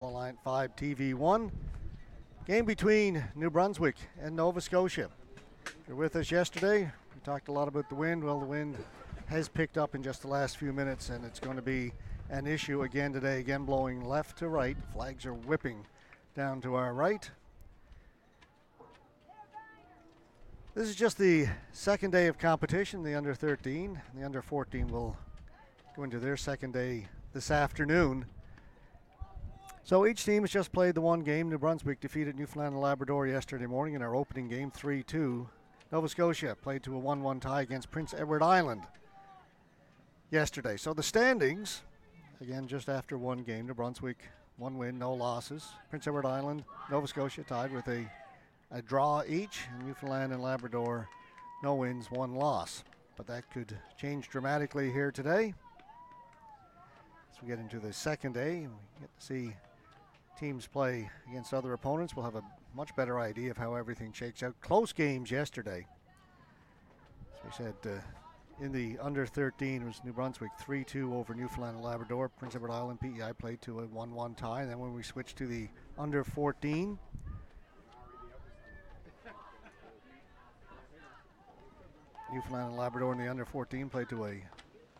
Line 5 TV1. Game between New Brunswick and Nova Scotia. If you're with us yesterday, we talked a lot about the wind. Well, the wind has picked up in just the last few minutes, and it's going to be an issue again today. Again, blowing left to right. Flags are whipping down to our right. This is just the second day of competition. The under 13 and the under 14 will go into their second day this afternoon. So each team has just played the one game. New Brunswick defeated Newfoundland and Labrador yesterday morning in our opening game 3-2. Nova Scotia played to a 1-1 tie against Prince Edward Island yesterday. So the standings, again, just after one game, New Brunswick, one win, no losses. Prince Edward Island, Nova Scotia tied with a draw each. And Newfoundland and Labrador, no wins, one loss. But that could change dramatically here today. As we get into the second day, we get to see teams play against other opponents. We'll have a much better idea of how everything shakes out. Close games yesterday. As we said, in the under 13 was New Brunswick 3-2 over Newfoundland and Labrador. Prince Edward Island PEI played to a 1-1 tie. And then when we switched to the under 14, Newfoundland and Labrador in the under 14 played to a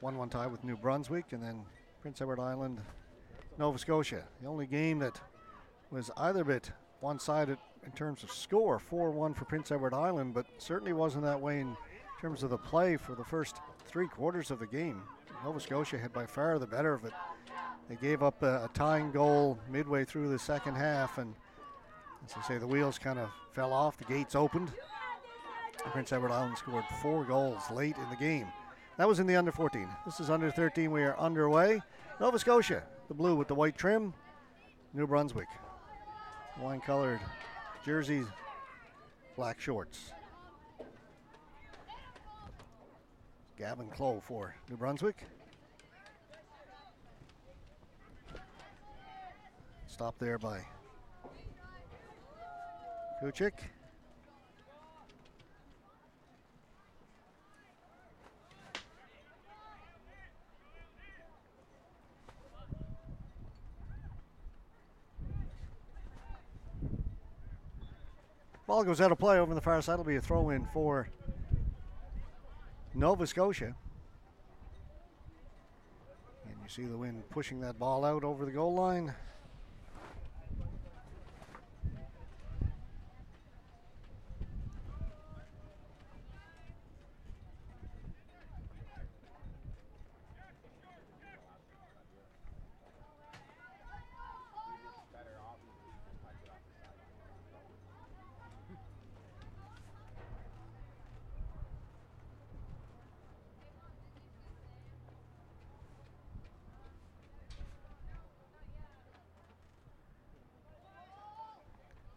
1-1 tie with New Brunswick, and then Prince Edward Island, Nova Scotia. The only game that was either bit one-sided in terms of score, 4-1 for Prince Edward Island, but certainly wasn't that way in terms of the play for the first three quarters of the game. Nova Scotia had by far the better of it. They gave up a tying goal midway through the second half, and as I say, the wheels kind of fell off, the gates opened. Prince Edward Island scored 4 goals late in the game. That was in the under 14. This is under 13. We are underway. Nova Scotia, the blue with the white trim. New Brunswick, wine-colored jerseys, black shorts. Gavin Clough for New Brunswick. Stopped there by Kuchik. Ball goes out of play over on the far side. It'll be a throw-in for Nova Scotia. And you see the wind pushing that ball out over the goal line.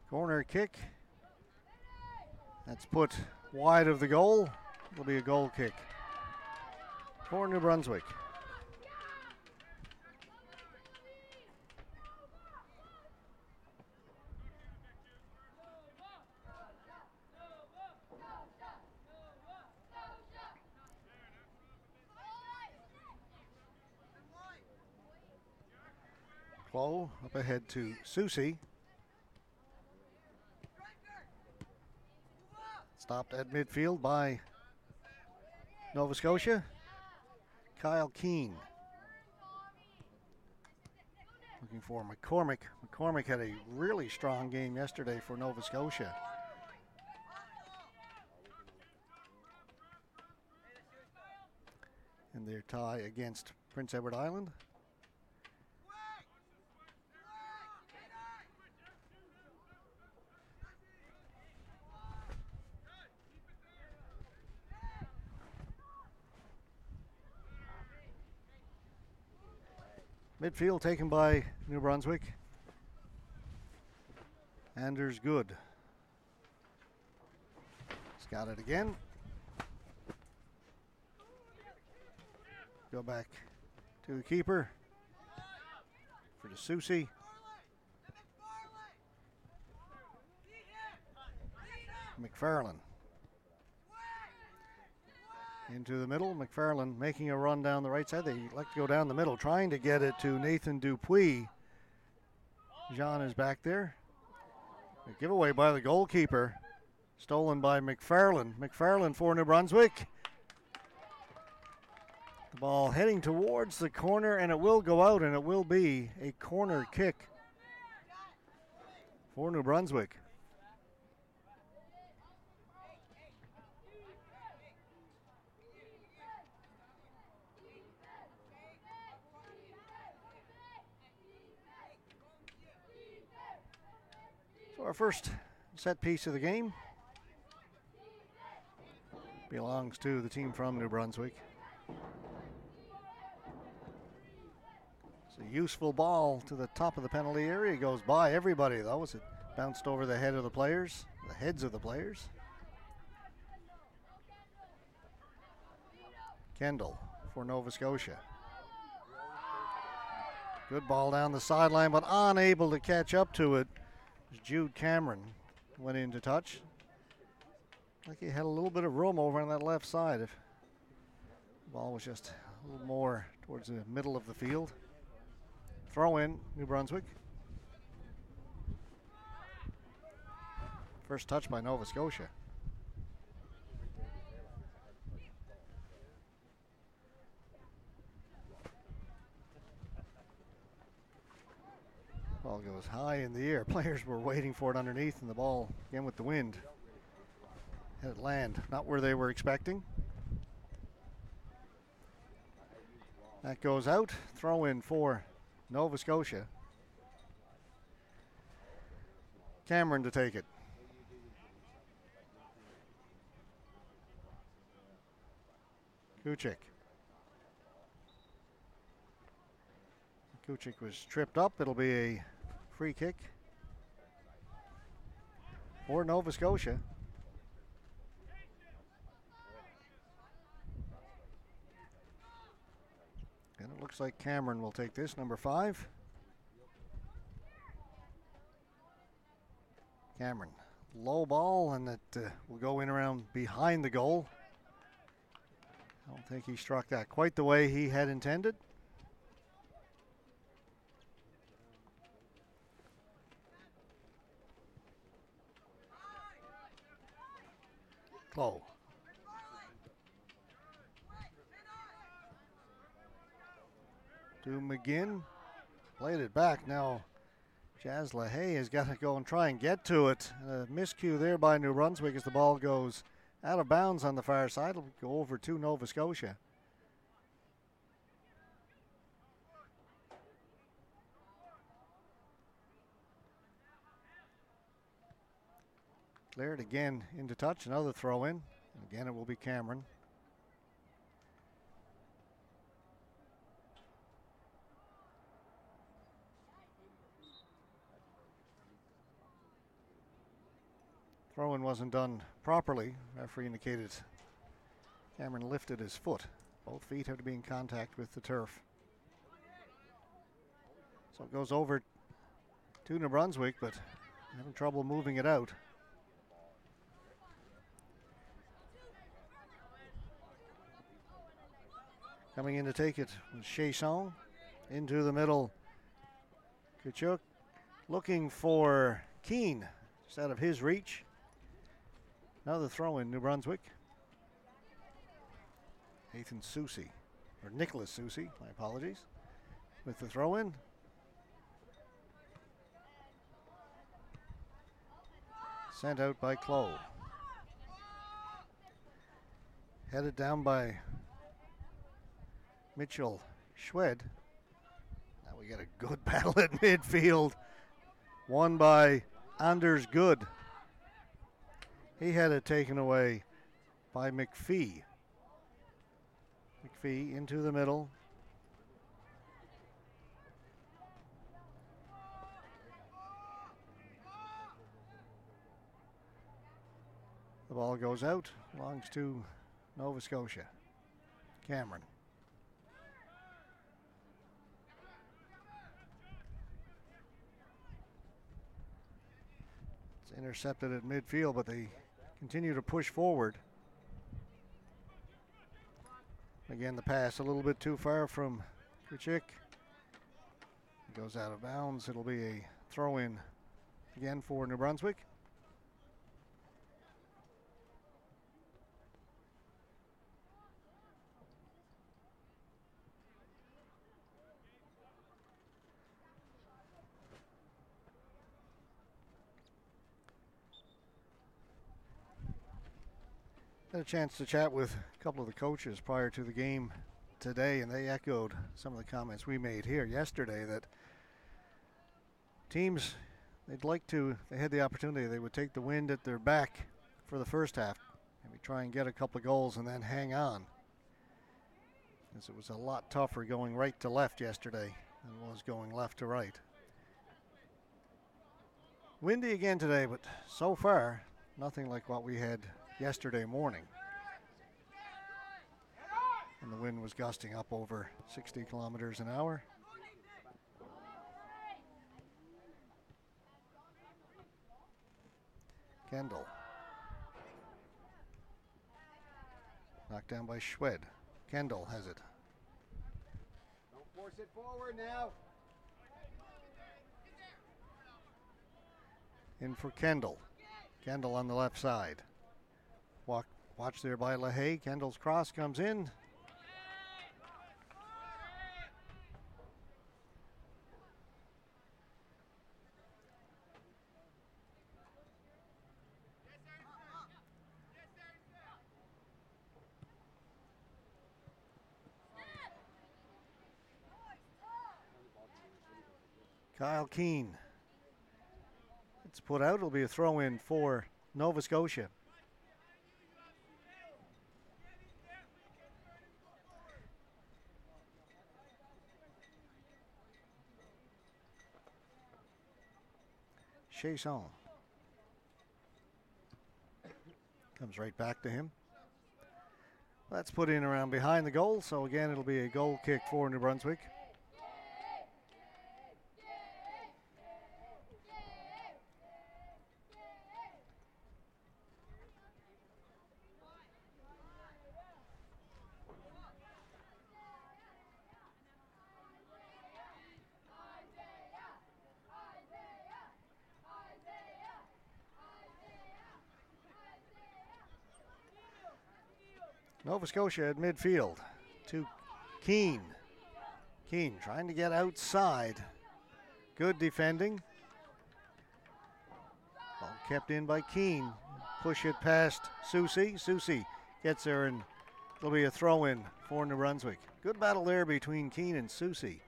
Corner kick. That's put wide of the goal. It'll be a goal kick for New Brunswick. Clough up ahead to Susie. Stopped at midfield by Nova Scotia. Kyle Keane. Looking for McCormick. McCormick had a really strong game yesterday for Nova Scotia. In their tie against Prince Edward Island. Midfield taken by New Brunswick. Anders Good. He's got it again. Go back to the keeper for the Susie. McFarlane. into the middle. McFarlane making a run down the right side. They like to go down the middle, trying to get it to Nathan Dupuis. Jean is back there. A giveaway by the goalkeeper. Stolen by McFarlane. McFarlane for New Brunswick. The ball heading towards the corner, and it will go out, and it will be a corner kick for New Brunswick. So our first set piece of the game belongs to the team from New Brunswick. It's a useful ball to the top of the penalty area. It goes by everybody though as it bounced over the head of the players, the heads of the players. Kendall for Nova Scotia. Good ball down the sideline, but unable to catch up to it. Jude Cameron went in to touch. Like he had a little bit of room over on that left side. If the ball was just a little more towards the middle of the field. Throw in, New Brunswick. First touch by Nova Scotia. Ball goes high in the air. Players were waiting for it underneath, and the ball, again with the wind, had it land. Not where they were expecting. That goes out. Throw in for Nova Scotia. Cameron to take it. Kuchik. Kuchik was tripped up. It'll be a free kick for Nova Scotia. And it looks like Cameron will take this, number 5. Cameron, low ball, and that will go in around behind the goal. I don't think he struck that quite the way he had intended. Clow. To McGinn. Played it back. Now Jazz LaHaye has got to go and try and get to it. A miscue there by New Brunswick as the ball goes out of bounds on the far side. It'll go over to Nova Scotia. Cleared again into touch. Another throw in. Again, it will be Cameron. Throw-in wasn't done properly. Referee indicated Cameron lifted his foot. Both feet have to be in contact with the turf. So it goes over to New Brunswick, but having trouble moving it out. Coming in to take it was Chasson. Into the middle. Kachuk looking for Keane. Just out of his reach. Another throw in New Brunswick. Nathan Susi, or Nicholas Susi, my apologies, with the throw in. Sent out by Clow. Headed down by Mitchell Schwed. Now we get a good battle at midfield. Won by Anders Good. He had it taken away by McPhee. McPhee into the middle. The ball goes out, belongs to Nova Scotia. Cameron. It's intercepted at midfield, but they continue to push forward. Again, the pass a little bit too far from Kuchik. It goes out of bounds. It'll be a throw in again for New Brunswick. Had a chance to chat with a couple of the coaches prior to the game today, and they echoed some of the comments we made here yesterday, that teams, they had the opportunity, they would take the wind at their back for the first half, maybe try and get a couple of goals and then hang on, as it was a lot tougher going right to left yesterday than it was going left to right. Windy again today, but so far nothing like what we had yesterday morning. And the wind was gusting up over 60 kilometers an hour. Kendall. Knocked down by Schwed. Kendall has it. Don't force it forward now. In for Kendall. Kendall on the left side. Watch there by LaHaye. Kendall's cross comes in. Kyle Keane. It's put out. It'll be a throw in for Nova Scotia. Chasson comes right back to him. That's put in around behind the goal, so again it'll be a goal kick for New Brunswick. Nova Scotia at midfield to Keane. Keane trying to get outside. Good defending. Ball kept in by Keane. Push it past Susie. Susie gets there, and it'll be a throw in for New Brunswick. Good battle there between Keane and Susie.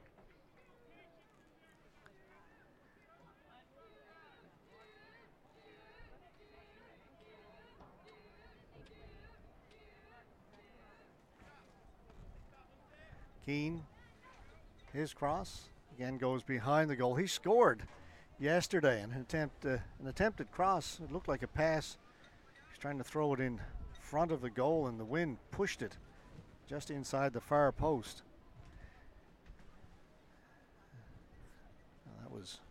Keane, his cross again goes behind the goal. He scored yesterday, an attempted cross. It looked like a pass. He's trying to throw it in front of the goal, and the wind pushed it just inside the far post. That was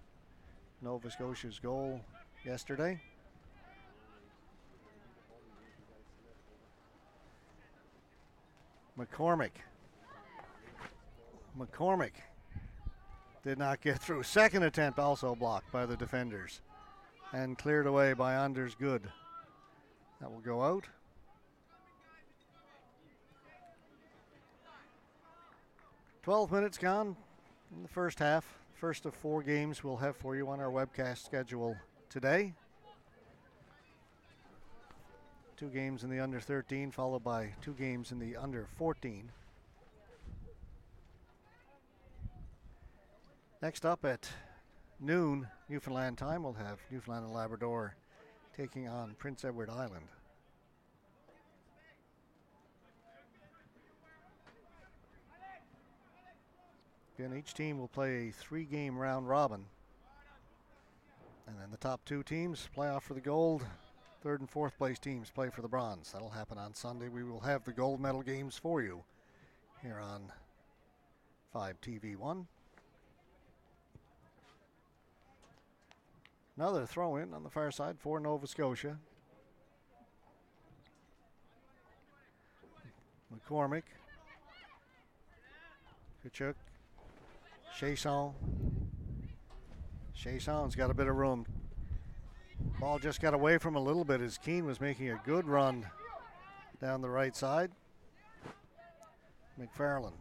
Nova Scotia's goal yesterday. McCormick did not get through. Second attempt also blocked by the defenders and cleared away by Anders Good. That will go out. "12 minutes gone in the first half. First of 4 games we'll have for you on our webcast schedule today. 2 games in the under 13, followed by 2 games in the under 14. Next up at noon Newfoundland time, we'll have Newfoundland and Labrador taking on Prince Edward Island. Again, each team will play a 3-game round robin. And then the top 2 teams play off for the gold. 3rd and 4th place teams play for the bronze. That'll happen on Sunday. We will have the gold medal games for you here on 5TV1. Another throw in on the far side for Nova Scotia. McCormick. Kachuk. Chasson. Chasson's got a bit of room. Ball just got away from a little bit as Keane was making a good run down the right side. McFarland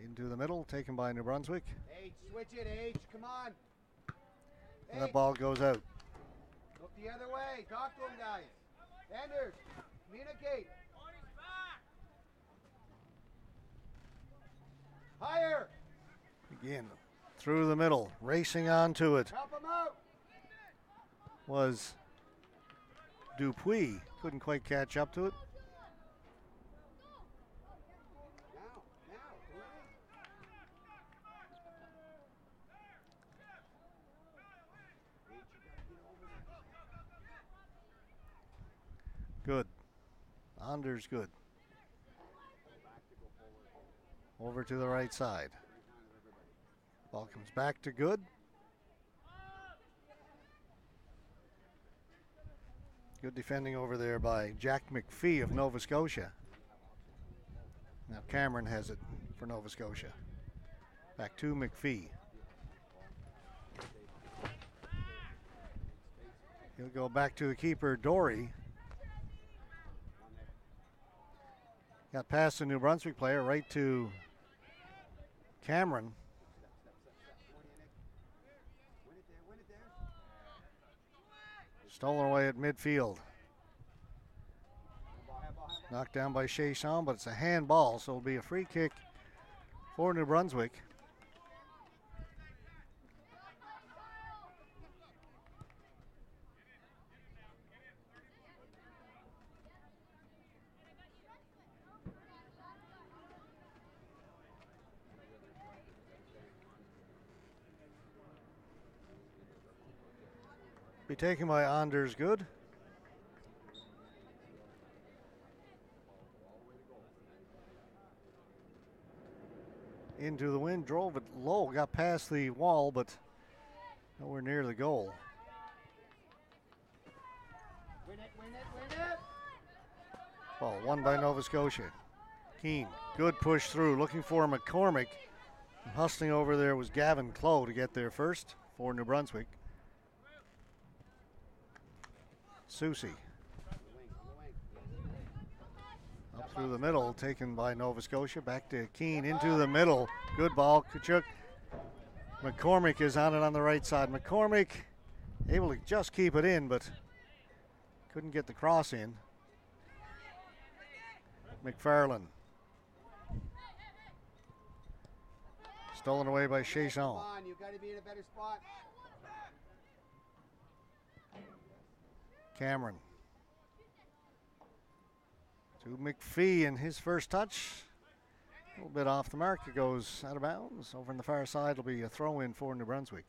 into the middle, taken by New Brunswick. H, switch it, H, come on. And the ball goes out. Look the other way. Talk to him, guys. Anders, communicate. Higher. Again, through the middle, racing onto it Help him out. was Dupuis. Couldn't quite catch up to it. Good. Anders good. Over to the right side. Ball comes back to good. Good defending over there by Jack McPhee of Nova Scotia. Now Cameron has it for Nova Scotia. Back to McPhee. He'll go back to the keeper, Dory. Got past the New Brunswick player right to Cameron. Stolen away at midfield. Knocked down by Chasson, but it's a handball, so it'll be a free kick for New Brunswick. Be taken by Anders Good. Into the wind, drove it low, got past the wall, but nowhere near the goal. Win it, win it, win it. Ball won by Nova Scotia. Keane, good push through, looking for McCormick. Hustling over there was Gavin Clough to get there first for New Brunswick. Susie. Up through the middle, taken by Nova Scotia. Back to Keane, into the middle. Good ball, Kachuk. McCormick is on it on the right side. McCormick able to just keep it in, but couldn't get the cross in. McFarland. Stolen away by Chasson. Come on, you got to be in a better spot. Cameron. To McPhee in his first touch. A little bit off the mark. It goes out of bounds. Over on the far side will be a throw in for New Brunswick.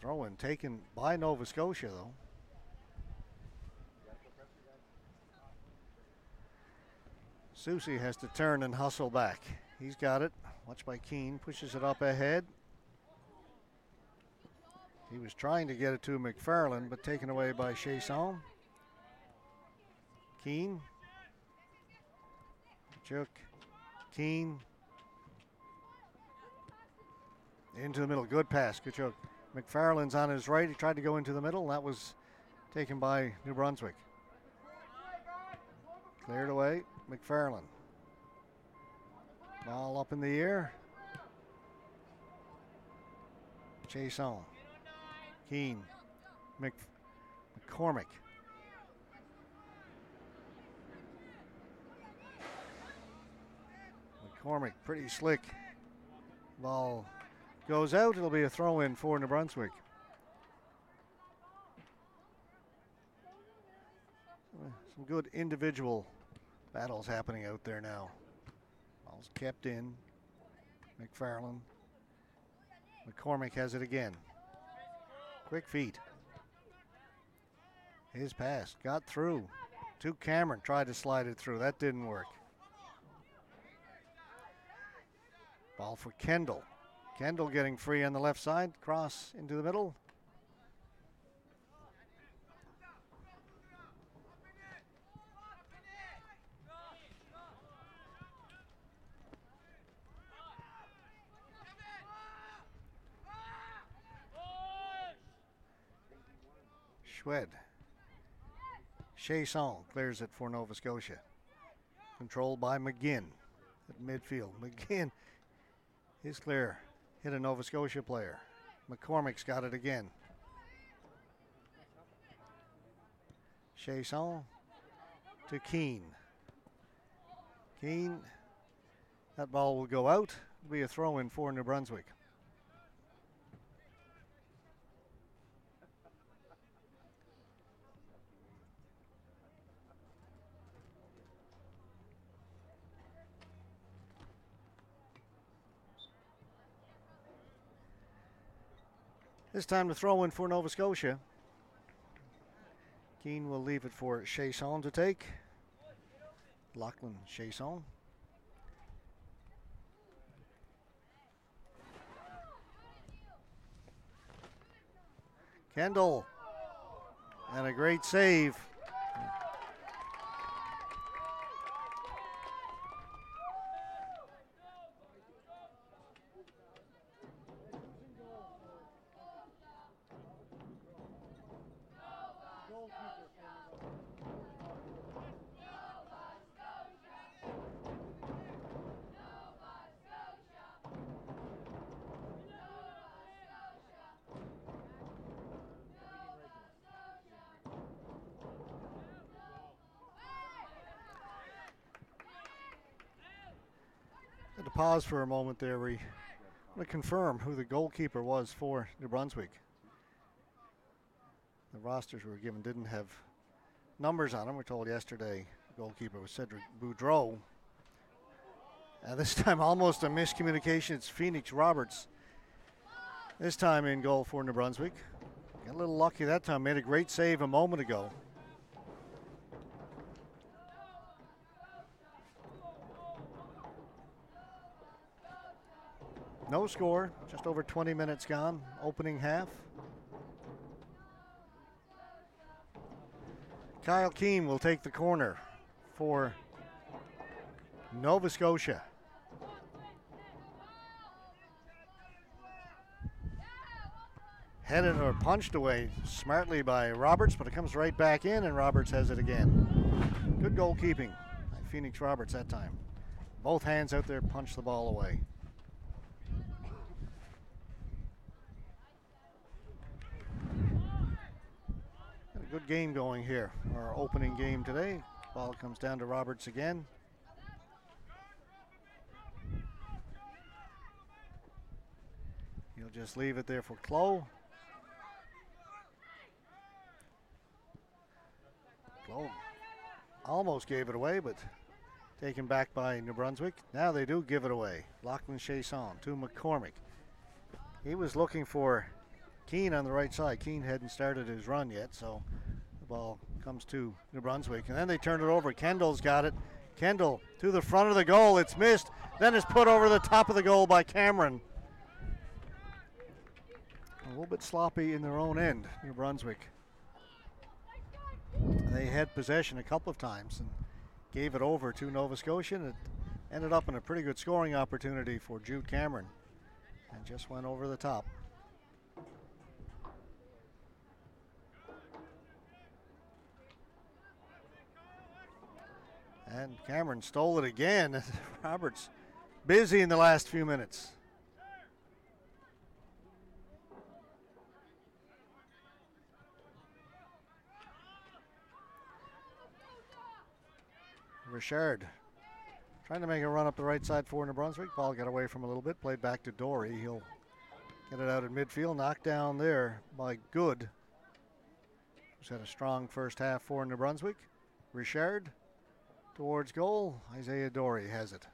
Throw in taken by Nova Scotia though. Susie has to turn and hustle back. He's got it. Watched by Keane. Pushes it up ahead. He was trying to get it to McFarland, but taken away by Chasson. Keane. Kachuk. Keane. Into the middle. Good pass. Kachuk. McFarland's on his right. He tried to go into the middle. That was taken by New Brunswick. Cleared away. McFarland. Ball up in the air. Chasson. Keane. McCormick. McCormick pretty slick. Ball goes out. It'll be a throw in for New Brunswick. Some good individual battles happening out there now. Ball's kept in. McFarland. McCormick has it again. Quick feet. His pass got through to Cameron. Tried to slide it through. That didn't work. Ball for Kendall. Kendall getting free on the left side. Cross into the middle. Schwed. Chasson clears it for Nova Scotia. Controlled by McGinn at midfield. McGinn is clear. Hit a Nova Scotia player. McCormick's got it again. Chasson to Keane. Keane, that ball will go out. It'll be a throw in for New Brunswick. This time to throw in for Nova Scotia. Keane will leave it for Chasson to take. Lachlan Chasson. Kendall. And a great save. To pause for a moment there, we want to confirm who the goalkeeper was for New Brunswick. The rosters we were given didn't have numbers on them. We're told yesterday the goalkeeper was Cedric Boudreau. This time almost a miscommunication. It's Phoenix Roberts. This time in goal for New Brunswick. Got a little lucky that time. Made a great save a moment ago. No score, just over 20 minutes gone, opening half. Kyle Keane will take the corner for Nova Scotia. Headed or punched away smartly by Roberts, but it comes right back in and Roberts has it again. Good goalkeeping by Phoenix Roberts that time. Both hands out there, punch the ball away. Good game going here. Our opening game today. Ball comes down to Roberts again. He'll just leave it there for Clough. Clough almost gave it away, but taken back by New Brunswick. Now they do give it away. Lachlan Chasson to McCormick. He was looking for Keane on the right side. Keane hadn't started his run yet, so the ball comes to New Brunswick. And then they turn it over. Kendall's got it. Kendall to the front of the goal. It's missed. Then it's put over the top of the goal by Cameron. A little bit sloppy in their own end, New Brunswick. They had possession a couple of times and gave it over to Nova Scotia. And it ended up in a pretty good scoring opportunity for Jude Cameron. And just went over the top. And Cameron stole it again. Roberts busy in the last few minutes. Richard trying to make a run up the right side for New Brunswick. Ball got away from a little bit. Played back to Dory. He'll get it out in midfield. Knocked down there by Good, who's had a strong first half for New Brunswick. Richard towards goal. Isaiah Dory has it.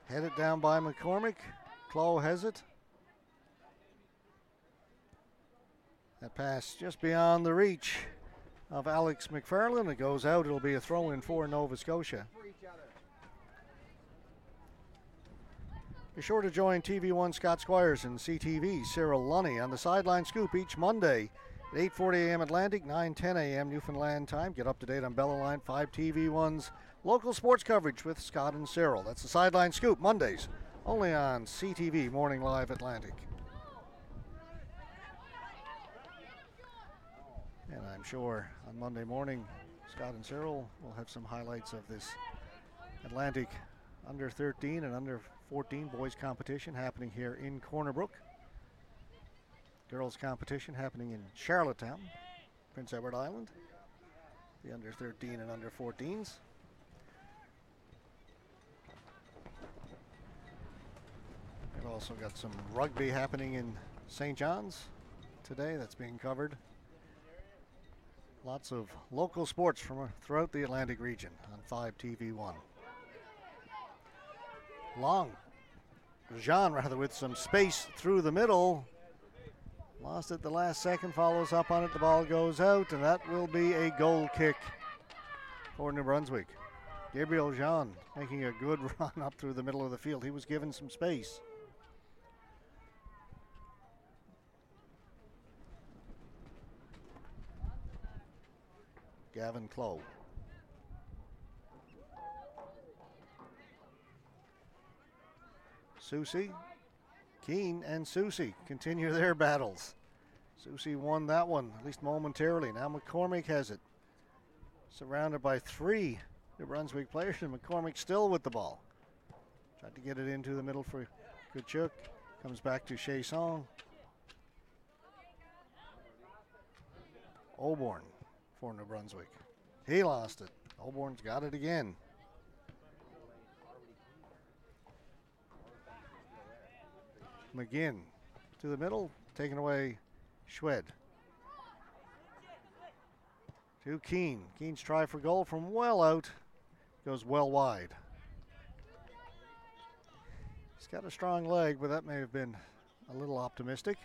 Headed down by McCormick. Clough has it. That pass just beyond the reach of Alex McFarland. It goes out. It'll be a throw-in for Nova Scotia. Be sure to join TV1 Scott Squires and CTV Cyril Lunny on the Sideline Scoop each Monday At 8:40 a.m. Atlantic, 9:10 a.m. Newfoundland time. Get up to date on Bella Line 5 TV1's local sports coverage with Scott and Cyril. That's the Sideline Scoop, Mondays, only on CTV Morning Live Atlantic. And I'm sure on Monday morning, Scott and Cyril will have some highlights of this Atlantic under 13 and under 14 boys competition happening here in Corner Brook. Girls competition happening in Charlottetown, Prince Edward Island. The under 13 and under 14s. We've also got some rugby happening in St. John's today that's being covered. Lots of local sports from throughout the Atlantic region on 5 TV1. Jean with some space through the middle. Lost it the last second, follows up on it, the ball goes out, and that will be a goal kick for New Brunswick. Gabriel Jean making a good run up through the middle of the field. He was given some space. Gavin Clough. Susie, Keane, and Susie continue their battles. Susie won that one, at least momentarily. Now McCormick has it. Surrounded by 3 New Brunswick players, and McCormick still with the ball. Tried to get it into the middle for Kachuk. Comes back to Chasson. Oborn for New Brunswick. He lost it. Oborn's got it again. McGinn to the middle, taken away Schwed. To Keane. Keane's try for goal from well out. Goes well wide. He's got a strong leg, but that may have been a little optimistic.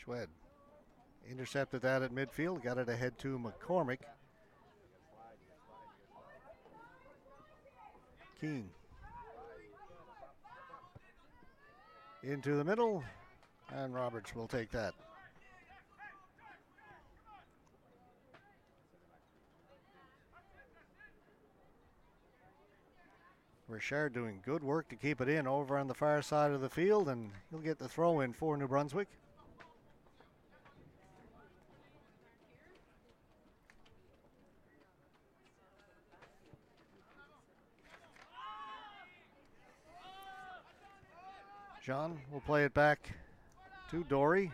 Schwed intercepted that at midfield, got it ahead to McCormick. Keane into the middle, and Roberts will take that. Richard doing good work to keep it in over on the far side of the field, and he'll get the throw in for New Brunswick. John will play it back to Dory.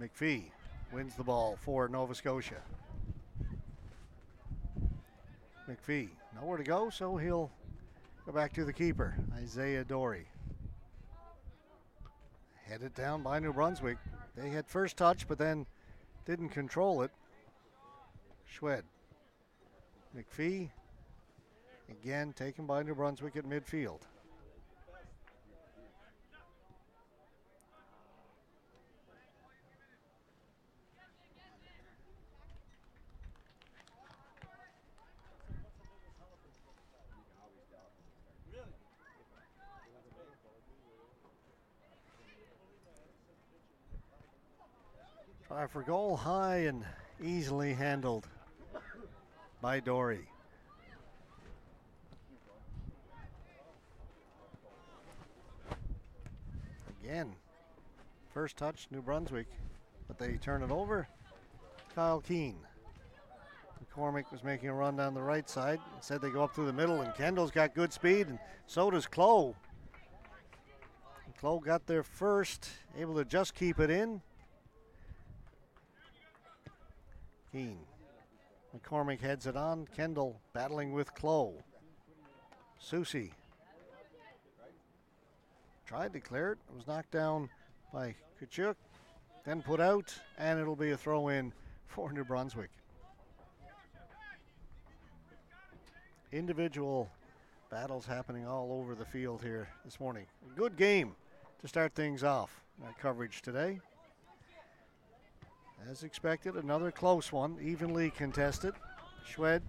McPhee wins the ball for Nova Scotia. McPhee, nowhere to go, so he'll go back to the keeper, Isaiah Dory. Headed down by New Brunswick. They had first touch, but then didn't control it. Schwed. McPhee, again taken by New Brunswick at midfield. Try for goal, high and easily handled by Dory. Again, first touch, New Brunswick, but they turn it over. Kyle Keane. McCormick was making a run down the right side. Instead they go up through the middle, and Kendall's got good speed, and so does Clough. Clough got there first, able to just keep it in. Keane. McCormick heads it on. Kendall battling with Clough. Susie tried to clear it. It was knocked down by Kachuk. Then put out, and it'll be a throw in for New Brunswick. Individual Battles happening all over the field here this morning. A good game to start things off. Coverage today. As expected, another close one, evenly contested. Schwed,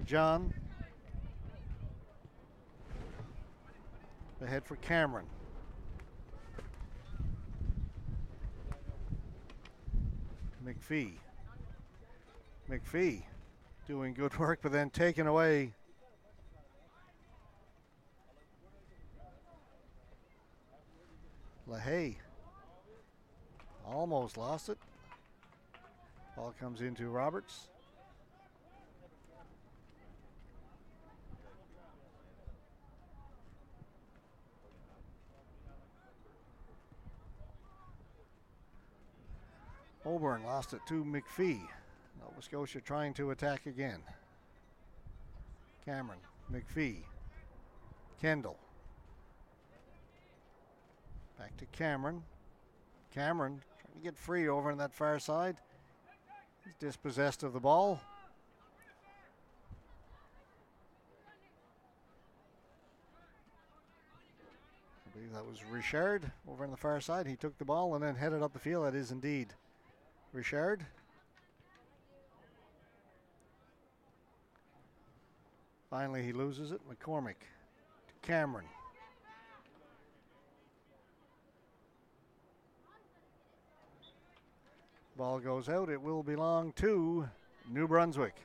John. Ahead for Cameron. McPhee doing good work, but then taken away. LaHaye almost lost it. Ball comes into Roberts. Auburn lost it to McPhee. Nova Scotia trying to attack again. Cameron, McPhee, Kendall. Back to Cameron. Cameron trying to get free over on that far side. He's dispossessed of the ball. I believe that was Richard over on the far side. He took the ball and then headed up the field. That is indeed Richard. Finally, he loses it. McCormick to Cameron. Ball goes out. It will belong to New Brunswick.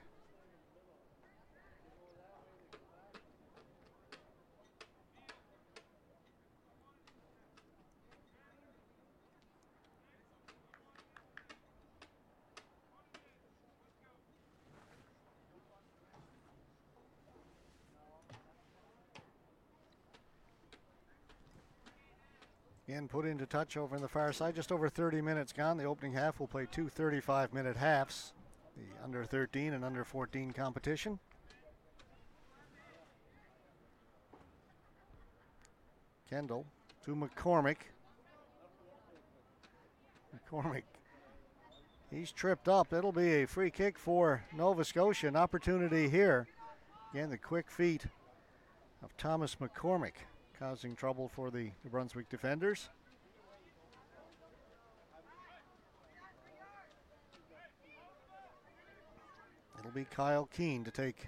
Again, put into touch over on the far side. Just over 30 minutes gone. The opening half will play two 35-minute halves. The under 13 and under 14 competition. Kendall to McCormick. McCormick, he's tripped up. It'll be a free kick for Nova Scotia. An opportunity here. Again, the quick feet of Thomas McCormick causing trouble for the New Brunswick defenders. It'll be Kyle Keane to take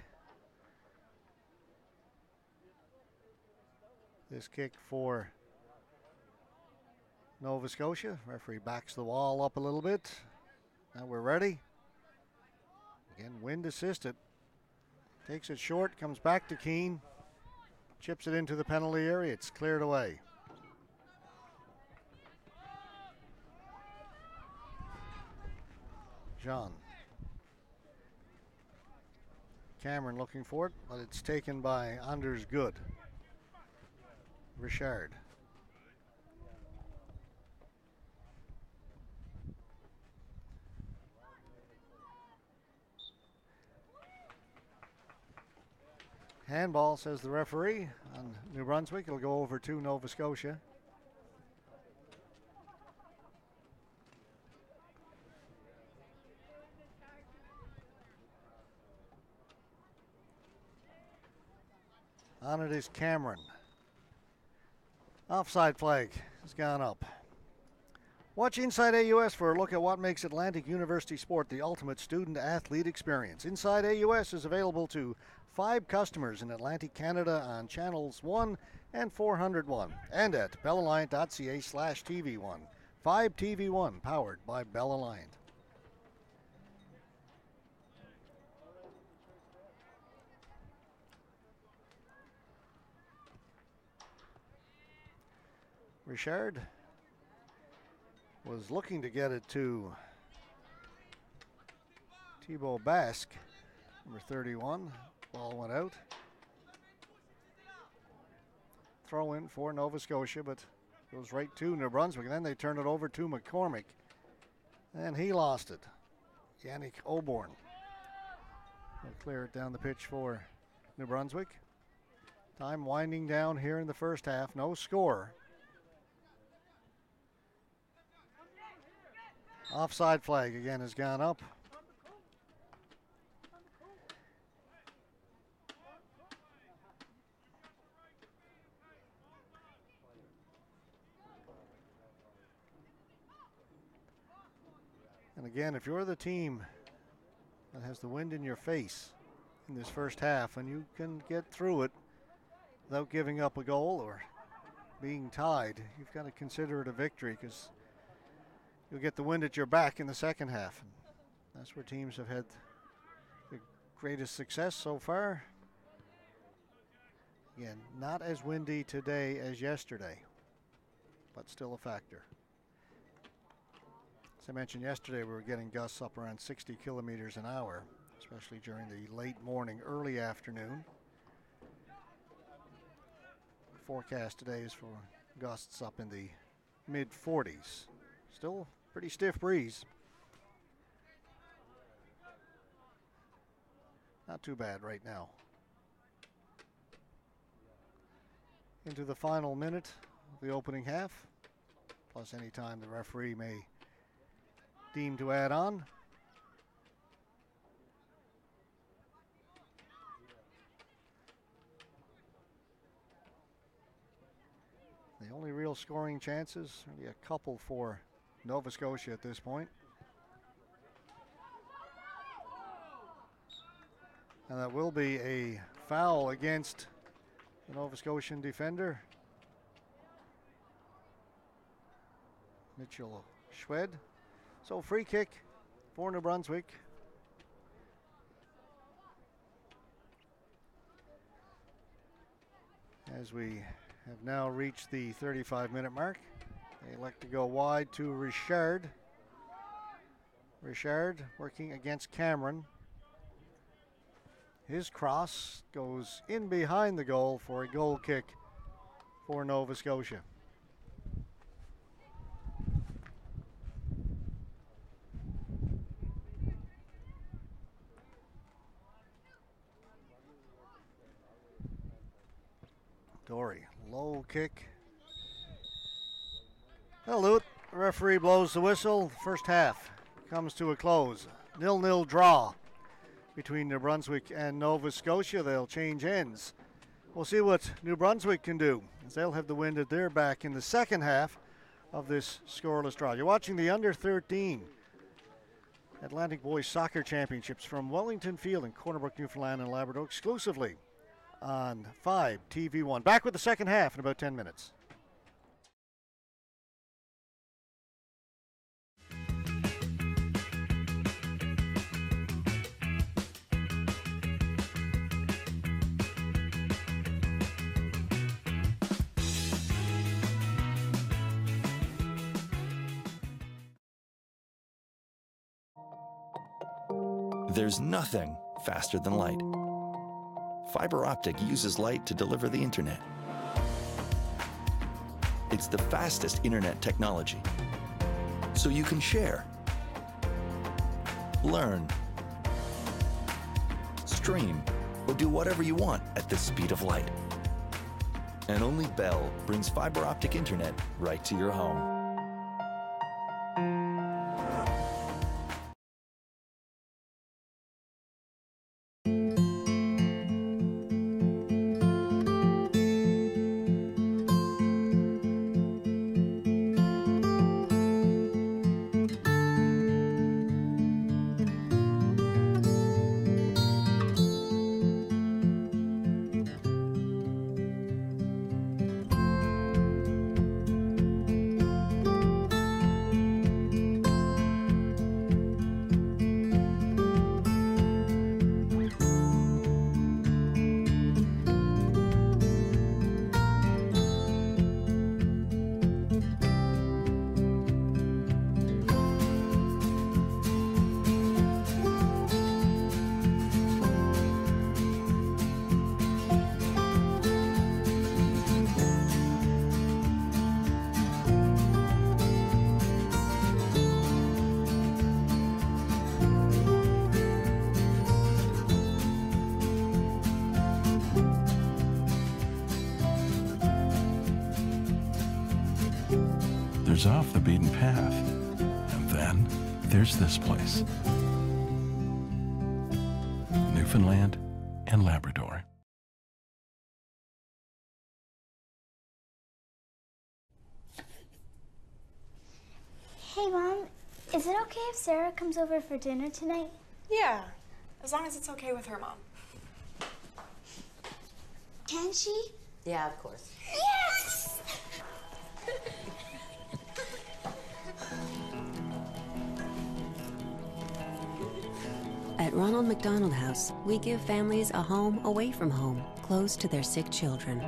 this kick for Nova Scotia. Referee backs the wall up a little bit. Now we're ready. Again, wind assisted. Takes it short, comes back to Keane. Chips it into the penalty area. It's cleared away. John. Cameron looking for it, but it's taken by Anders Good. Richard. Handball, says the referee, on New Brunswick. It'll go over to Nova Scotia. On it is Cameron. Offside flag has gone up. Watch Inside AUS for a look at what makes Atlantic University Sport the ultimate student-athlete experience. Inside AUS is available to 5 customers in Atlantic Canada on channels 1 and 401 and at bellalliant.ca/TV1. 5 TV1 powered by Bell Alliant. Richard was looking to get it to Thibaut Basque, number 31. Ball went out. Throw in for Nova Scotia, but goes right to New Brunswick. And then they turn it over to McCormick. And he lost it. Yannick Auburn will clear it down the pitch for New Brunswick. Time winding down here in the first half. No score. Offside flag again has gone up. And again, if you're the team that has the wind in your face in this first half and you can get through it without giving up a goal or being tied, you've got to consider it a victory, because you'll get the wind at your back in the second half. And that's where teams have had the greatest success so far. Again, not as windy today as yesterday, but still a factor. As I mentioned yesterday, we were getting gusts up around 60 kilometers an hour, especially during the late morning, early afternoon. Forecast today is for gusts up in the mid-40s. Still pretty stiff breeze. Not too bad right now. Into the final minute of the opening half, plus any time the referee may deem to add on. The only real scoring chances, only a couple for Nova Scotia at this point. And that will be a foul against the Nova Scotian defender, Mitchell Schwed. So free kick for New Brunswick. As we have now reached the 35-minute mark, they elect to go wide to Richard. Richard working against Cameron. His cross goes in behind the goal for a goal kick for Nova Scotia. Dory, low kick. Hello, the referee blows the whistle. First half comes to a close. 0-0 draw between New Brunswick and Nova Scotia. They'll change ends. We'll see what New Brunswick can do, as they'll have the wind at their back in the second half of this scoreless draw. You're watching the Under-13 Atlantic Boys Soccer Championships from Wellington Field in Corner Brook, Newfoundland and Labrador, exclusively on 5 TV1. Back with the second half in about 10 minutes. There's nothing faster than light. Fiber optic uses light to deliver the internet. It's the fastest internet technology, so you can share, learn, stream, or do whatever you want at the speed of light. And only Bell brings fiber optic internet right to your home. There's off the beaten path, and then there's this place. Newfoundland and Labrador. Hey, Mom, Is it okay if Sarah comes over for dinner tonight? Yeah, as long as it's okay with her mom. Can she? Yeah, of course. Yes! At Ronald McDonald House, we give families a home away from home, close to their sick children.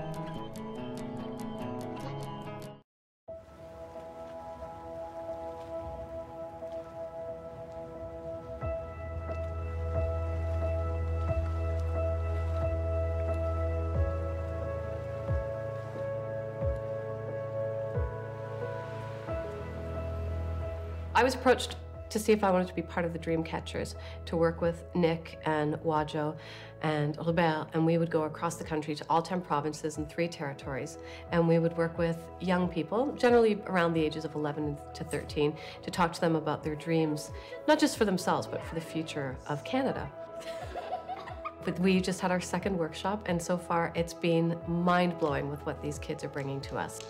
I was approached to see if I wanted to be part of the Dream Catchers, to work with Nick and Wajo and Robert, and we would go across the country to all 10 provinces and 3 territories, and we would work with young people, generally around the ages of 11 to 13, to talk to them about their dreams, not just for themselves, but for the future of Canada. But we just had our second workshop, and so far it's been mind-blowing with what these kids are bringing to us.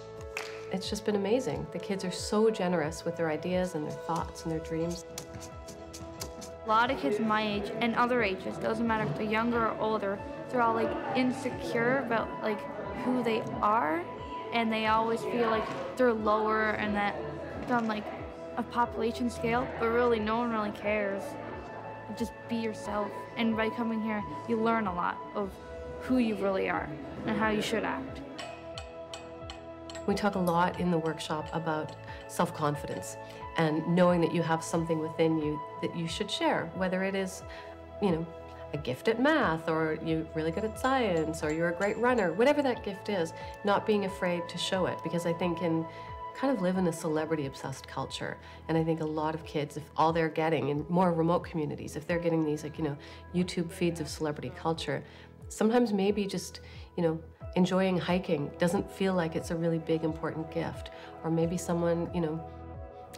It's just been amazing. The kids are so generous with their ideas and their thoughts and their dreams. A lot of kids my age and other ages, doesn't matter if they're younger or older, they're all like insecure about like who they are, and they always feel like they're lower and that they're on like a population scale, but really no one really cares. Just be yourself, and by coming here you learn a lot of who you really are and how you should act. We talk a lot in the workshop about self-confidence and knowing that you have something within you that you should share, whether it is, you know, a gift at math, or you're really good at science, or you're a great runner, whatever that gift is, not being afraid to show it, because I think kind of live in a celebrity-obsessed culture, and I think a lot of kids, if all they're getting in more remote communities, if they're getting these like, you know, YouTube feeds of celebrity culture, sometimes maybe just, you know, enjoying hiking doesn't feel like it's a really big, important gift. Or maybe someone, you know,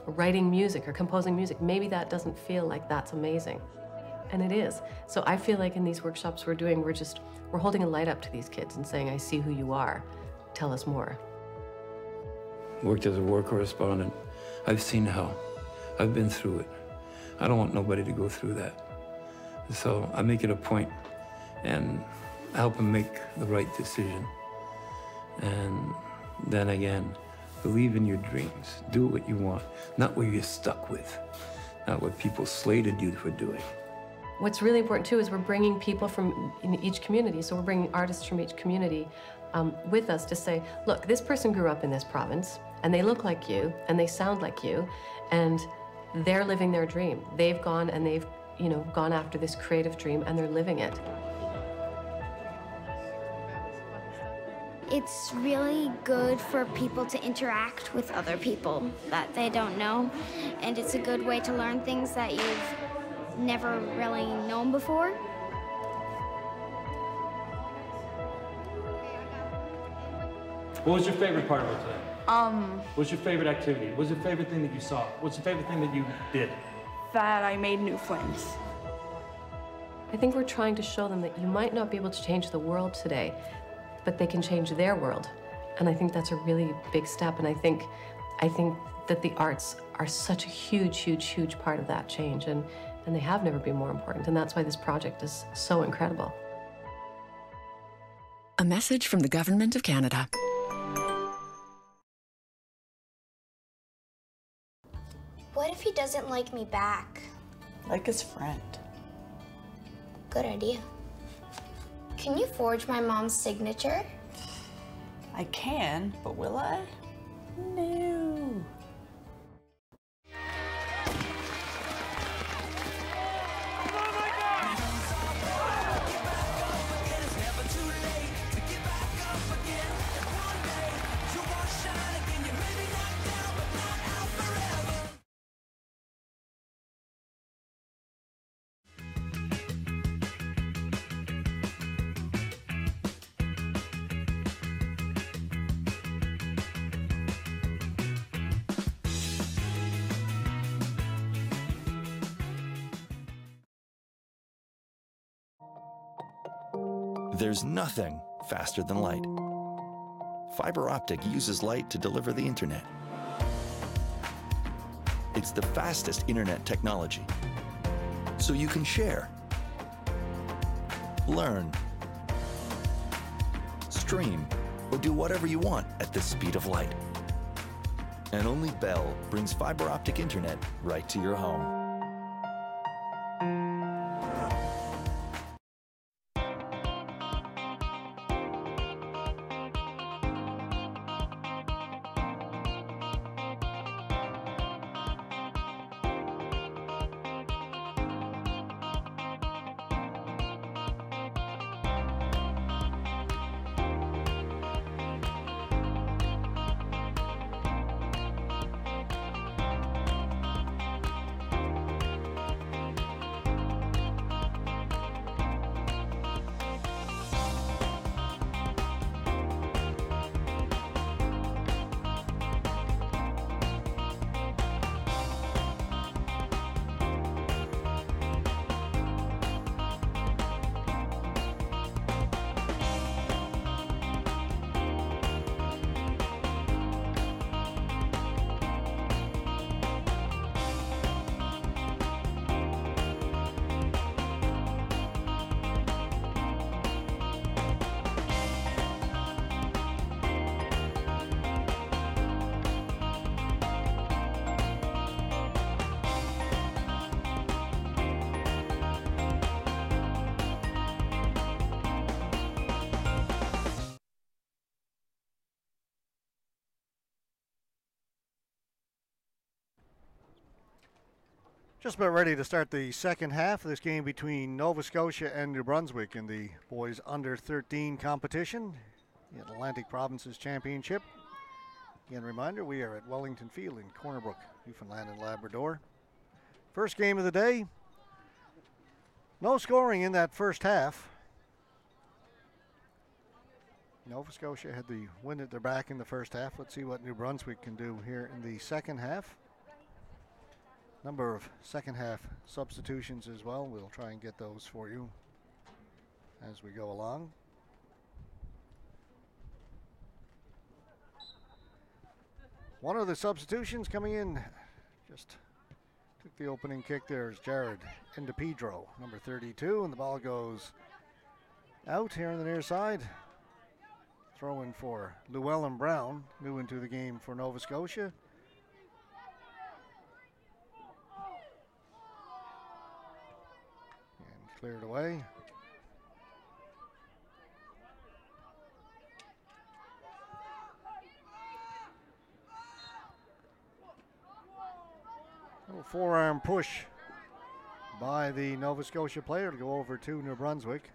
writing music or composing music, maybe that doesn't feel like that's amazing. And it is. So I feel like in these workshops we're doing, we're holding a light up to these kids and saying, I see who you are. Tell us more. Worked as a war correspondent. I've seen hell. I've been through it. I don't want nobody to go through that. So I make it a point and help them make the right decision. And then again, believe in your dreams. Do what you want, not what you're stuck with, not what people slated you for doing. What's really important too is we're bringing people from in each community, so we're bringing artists from each community with us to say, look, this person grew up in this province, and they look like you, and they sound like you, and they're living their dream. They've gone and they've, you know, gone after this creative dream, and they're living it. It's really good for people to interact with other people that they don't know, and it's a good way to learn things that you've never really known before. What was your favorite part of it today? What's your favorite activity? What's your favorite thing that you saw? What's your favorite thing that you did? That I made new friends. I think we're trying to show them that you might not be able to change the world today, but they can change their world. And I think that's a really big step. And I think that the arts are such a huge, huge, huge part of that change. And they have never been more important. And that's why this project is so incredible. A message from the Government of Canada. What if he doesn't like me back? Like his friend. Good idea. Can you forge my mom's signature? I can, but will I? No. There's nothing faster than light. Fiber optic uses light to deliver the internet. It's the fastest internet technology. So you can share, learn, stream, or do whatever you want at the speed of light. And only Bell brings fiber optic internet right to your home. Just about ready to start the second half of this game between Nova Scotia and New Brunswick in the boys under 13 competition, the Atlantic Provinces Championship. Again, reminder, we are at Wellington Field in Corner Brook, Newfoundland and Labrador. First game of the day. No scoring in that first half. Nova Scotia had the wind at their back in the first half. Let's see what New Brunswick can do here in the second half. Number of second half substitutions as well. We'll try and get those for you as we go along. One of the substitutions coming in, just took the opening kick there, is Jared Endipedro, number 32, and the ball goes out here on the near side. Throw in for Llewellyn Brown, new into the game for Nova Scotia. Cleared away. Little forearm push by the Nova Scotia player to go over to New Brunswick.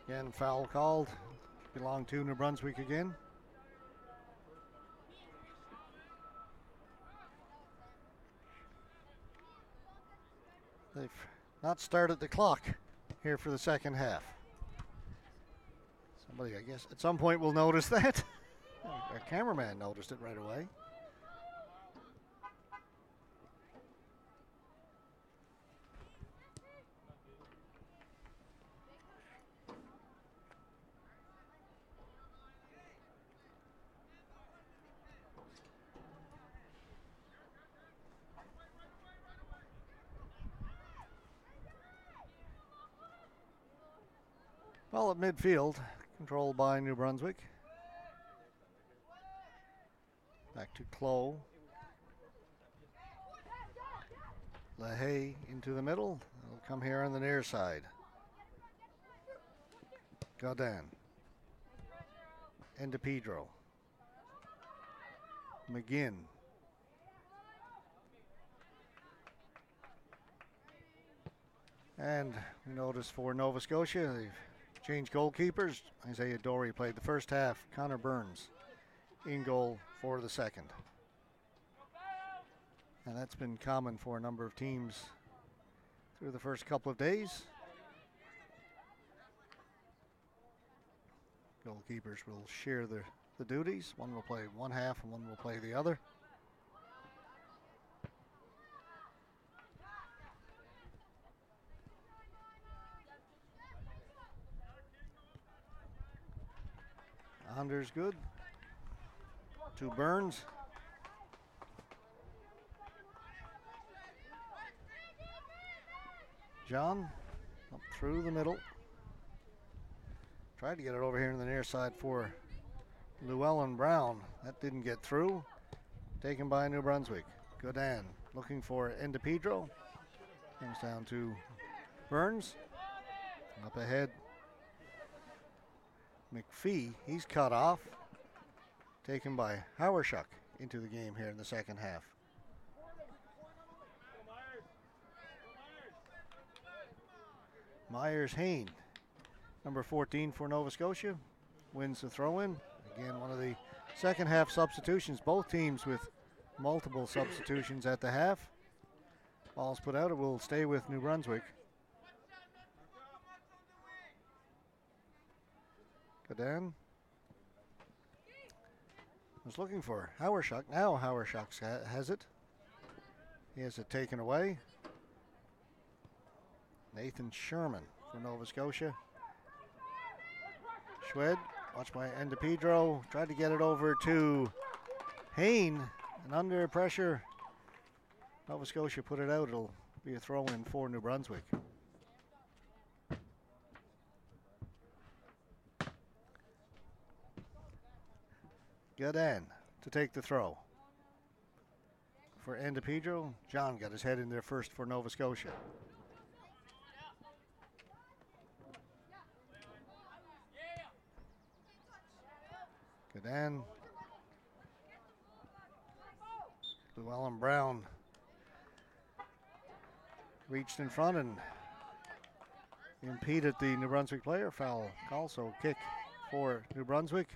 Again, foul called. Belong to New Brunswick again. They've not started the clock here for the second half. Somebody, I guess, at some point will notice that. Our cameraman noticed it right away. Well, at midfield, controlled by New Brunswick. Back to Clough. LaHaye into the middle. It'll come here on the near side. Godin. Endipedro. McGinn. And we notice for Nova Scotia, they've changed goalkeepers. Isaiah Dory played the first half. Connor Burns in goal for the second. And that's been common for a number of teams through the first couple of days. Goalkeepers will share the duties. One will play one half and one will play the other. Under's good. To Burns. John up through the middle. Tried to get it over here in the near side for Llewellyn Brown. That didn't get through. Taken by New Brunswick. Godin looking for Endipedro. Comes down to Burns. Up ahead. McPhee, he's cut off. Taken by Howershuk into the game here in the second half. Myers-Hain, number 14 for Nova Scotia, wins the throw-in. Again, one of the second half substitutions. Both teams with multiple substitutions at the half. Ball's put out. It will stay with New Brunswick. Godin was looking for Howershuk. Now Howershuk has it. He has it taken away. Nathan Sherman for Nova Scotia. Schwed, watched by Endipedro, tried to get it over to Hain, and under pressure, Nova Scotia put it out. It'll be a throw-in for New Brunswick. Godin to take the throw. For Endipedro, John got his head in there first for Nova Scotia. Godin. Llewellyn Brown reached in front and impeded the New Brunswick player. Foul call, so kick for New Brunswick.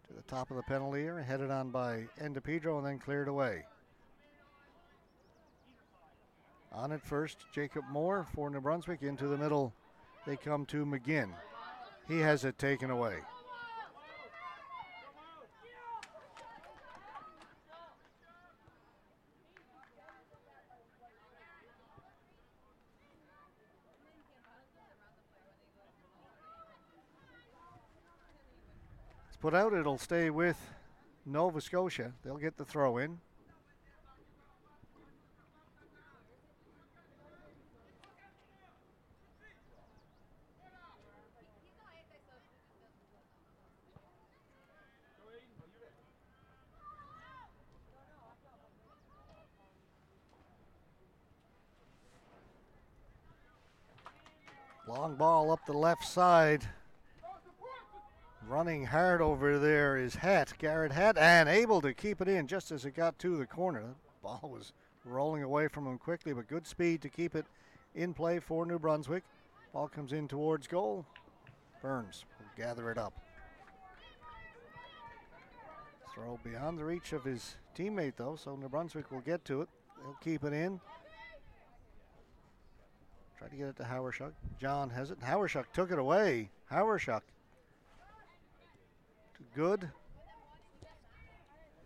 To the top of the penalty area, headed on by Endipedro and then cleared away. On it first, Jacob Moore for New Brunswick. Into the middle, they come to McGinn. He has it taken away. Put out, it'll stay with Nova Scotia. They'll get the throw in. Long ball up the left side. Running hard over there is Garrett Hatt, and able to keep it in just as it got to the corner. The ball was rolling away from him quickly, but good speed to keep it in play for New Brunswick. Ball comes in towards goal. Burns will gather it up. Throw beyond the reach of his teammate, though, so New Brunswick will get to it. They'll keep it in. Try to get it to Howershuk. John has it. Howershuk took it away. Howershuk. Good.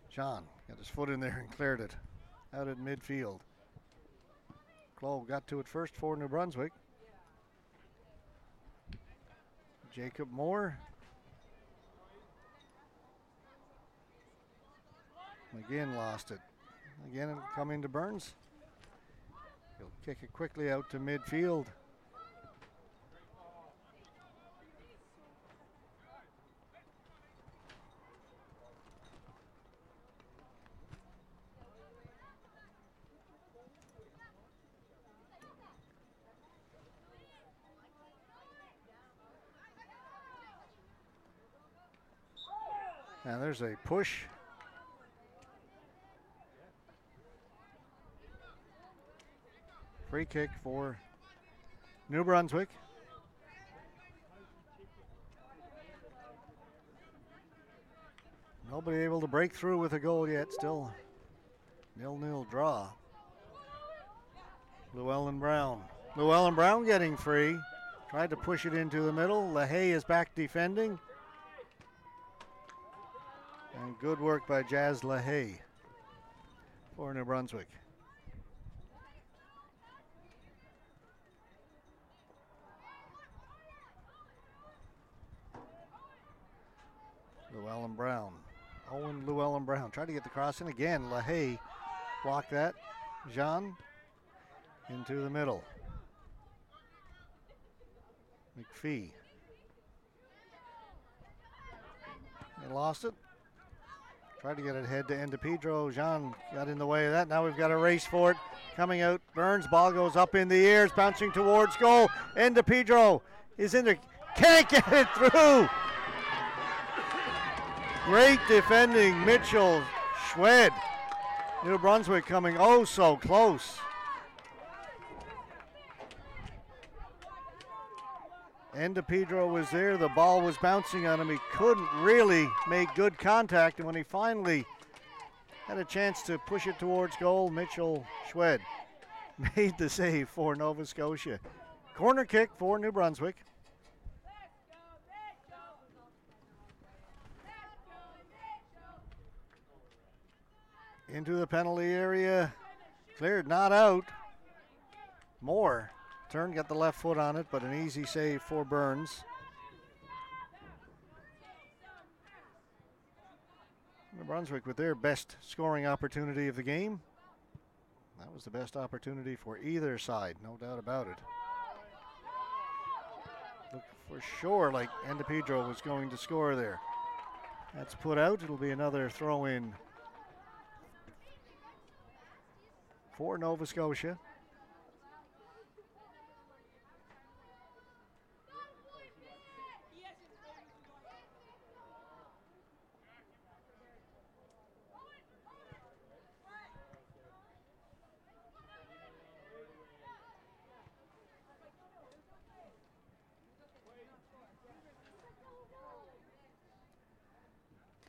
John got his foot in there and cleared it out at midfield. Clove got to it first for New Brunswick. Jacob Moore. McGinn lost it. Again, it'll come into Burns. He'll kick it quickly out to midfield. Now there's a push. Free kick for New Brunswick. Nobody able to break through with a goal yet. Still 0-0 draw. Llewellyn Brown. Llewellyn Brown getting free. Tried to push it into the middle. LaHaye is back defending. And good work by Jazz LaHaye for New Brunswick. Llewellyn Brown. Owen Llewellyn Brown tried to get the cross in again. LaHaye blocked that. Jean into the middle. McPhee. They lost it. Tried to get it ahead to Endipedro. Jean got in the way of that. Now we've got a race for it. Coming out, Burns. Ball goes up in the air. It's bouncing towards goal. Endipedro is in there. Can't get it through. Great defending, Mitchell Schwed. New Brunswick coming oh so close. Endipedro was there. The ball was bouncing on him. He couldn't really make good contact. And when he finally had a chance to push it towards goal, Mitchell Schwed made the save for Nova Scotia. Corner kick for New Brunswick. Into the penalty area. Cleared, not out. Moore turned, got the left foot on it, but an easy save for Burns. New Brunswick with their best scoring opportunity of the game. That was the best opportunity for either side, no doubt about it. Looked for sure like Endipedro was going to score there. That's put out. It'll be another throw in for Nova Scotia.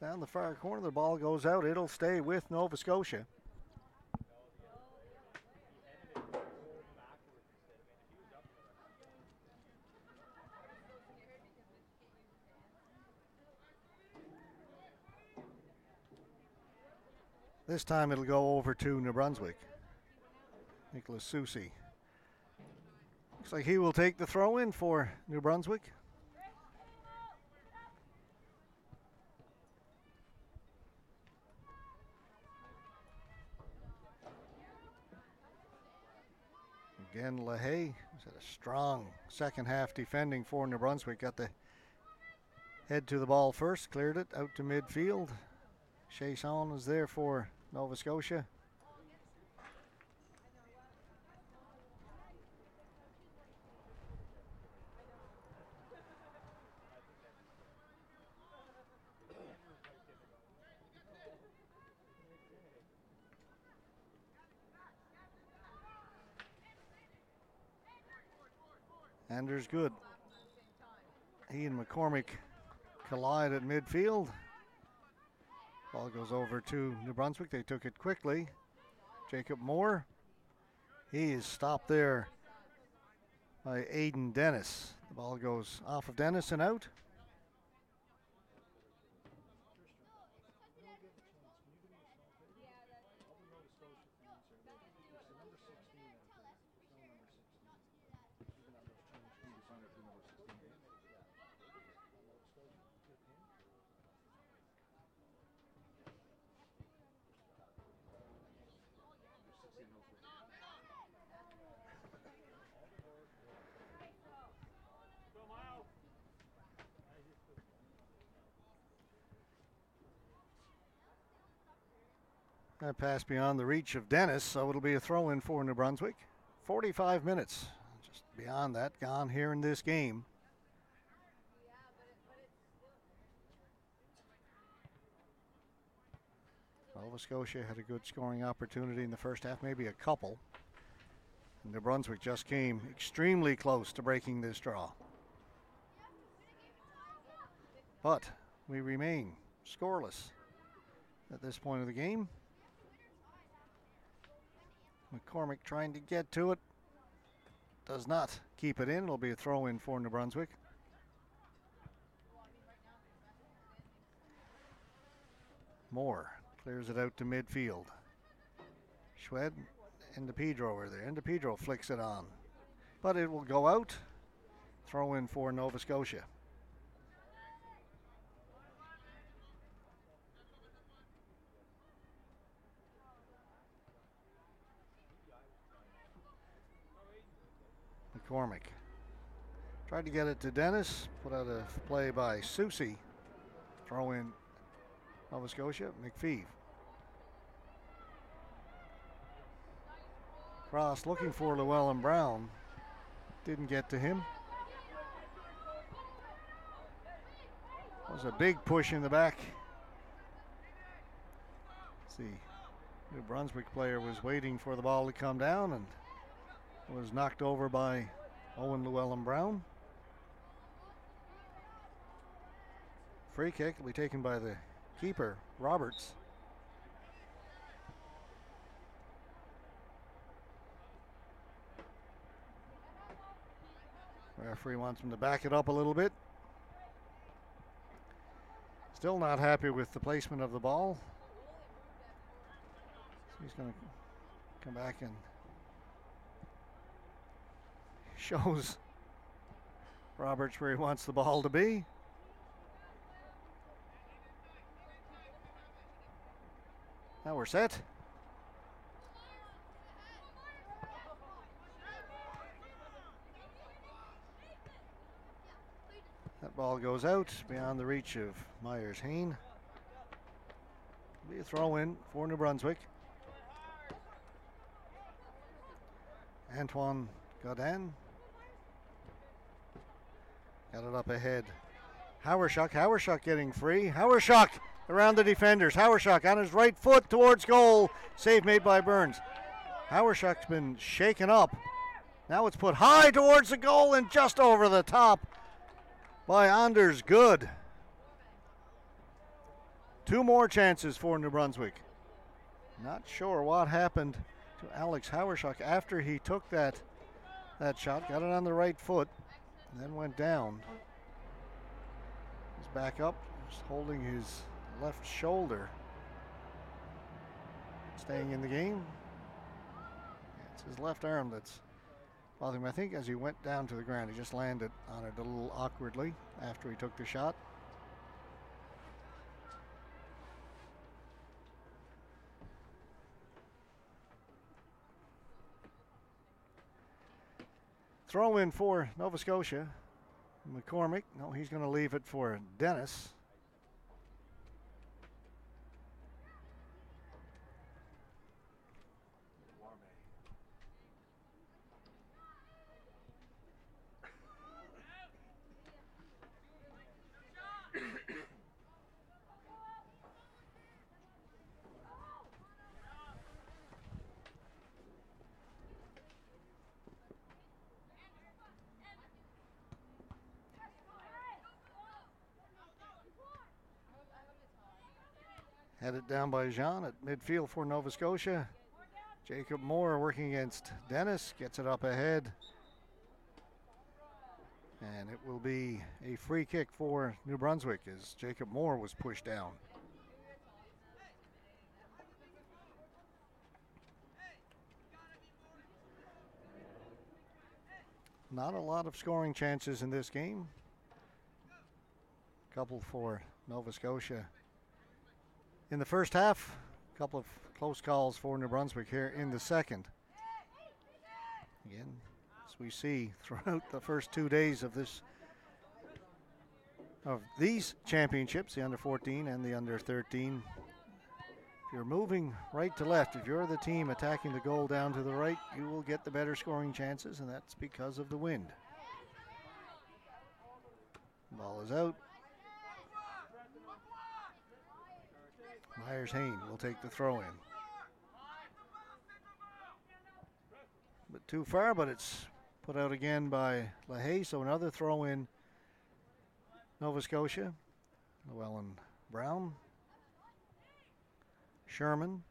Down the far corner, the ball goes out. It'll stay with Nova Scotia. This time it'll go over to New Brunswick. Nicholas Susi. Looks like he will take the throw in for New Brunswick. Again, LaHaye was at a strong second half defending for New Brunswick. Got the head to the ball first, cleared it out to midfield. Chasson is there for Nova Scotia. Anders good. He and McCormick collide at midfield. Ball goes over to New Brunswick. They took it quickly. Jacob Moore. He is stopped there by Aiden Dennis. The ball goes off of Dennis and out. That passed beyond the reach of Dennis, so it'll be a throw-in for New Brunswick. 45 minutes, just beyond that, gone here in this game. Nova Scotia had a good scoring opportunity in the first half, maybe a couple. And New Brunswick just came extremely close to breaking this draw. But we remain scoreless at this point of the game. McCormick trying to get to it. Does not keep it in. It'll be a throw in for New Brunswick. Moore clears it out to midfield. Schwed and Endipedro are there. Endipedro flicks it on. But it will go out. Throw in for Nova Scotia. McCormick. Tried to get it to Dennis. Put out a play by Susie. Throw in Nova Scotia. McPhee. Cross looking for Llewellyn Brown. Didn't get to him. Was a big push in the back. The New Brunswick player was waiting for the ball to come down and was knocked over by Owen Llewellyn Brown. Free kick will be taken by the keeper, Roberts. Referee wants him to back it up a little bit. Still not happy with the placement of the ball. So he's going to come back and shows Roberts where he wants the ball to be. Now we're set. That ball goes out beyond the reach of Myers-Hain. Be a throw in for New Brunswick. Antoine Godin got it up ahead. Hawerschuk getting free. Hawerschuk around the defenders. Hawerschuk on his right foot towards goal. Save made by Burns. Hawerschuk's been shaken up. Now it's put high towards the goal and just over the top by Anders Good. 2 more chances for New Brunswick. Not sure what happened to Alex Hawerschuk after he took that shot. Got it on the right foot and then went down. He's back up, just holding his left shoulder. Staying in the game. It's his left arm that's bothering him. I think as he went down to the ground, he just landed on it a little awkwardly after he took the shot. Throw in for Nova Scotia. McCormick, no, he's going to leave it for Dennis. Headed down by Jean at midfield for Nova Scotia. Jacob Moore working against Dennis, gets it up ahead. And it will be a free kick for New Brunswick as Jacob Moore was pushed down. Not a lot of scoring chances in this game. Couple for Nova Scotia in the first half. A couple of close calls for New Brunswick here in the second. Again, as we see throughout the first 2 days of these championships, the under 14 and the under 13. If you're moving right to left, if you're the team attacking the goal down to the right, you will get the better scoring chances, and that's because of the wind. Ball is out. Myers-Hain will take the throw in. But too far, but it's put out again by LaHaye, so another throw in Nova Scotia. Llewellyn Brown. Sherman.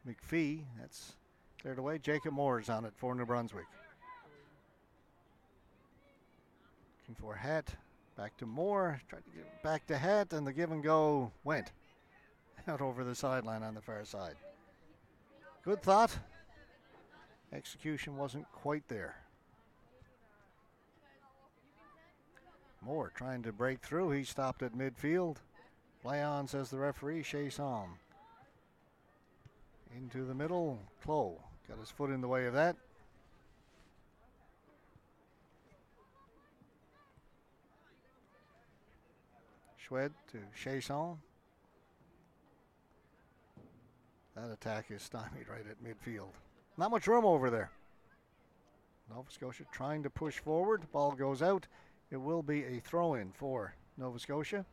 McPhee, that's cleared away. Jacob Moore's on it for New Brunswick. Looking for Het. Back to Moore. Tried to get back to Het, and the give and go went out over the sideline on the far side. Good thought. Execution wasn't quite there. Moore trying to break through. He stopped at midfield. Play on, says the referee. Chasson. Into the middle. Clough got his foot in the way of that. Schwed to Chasson. That attack is stymied right at midfield. Not much room over there. Nova Scotia trying to push forward. Ball goes out. It will be a throw-in for Nova Scotia.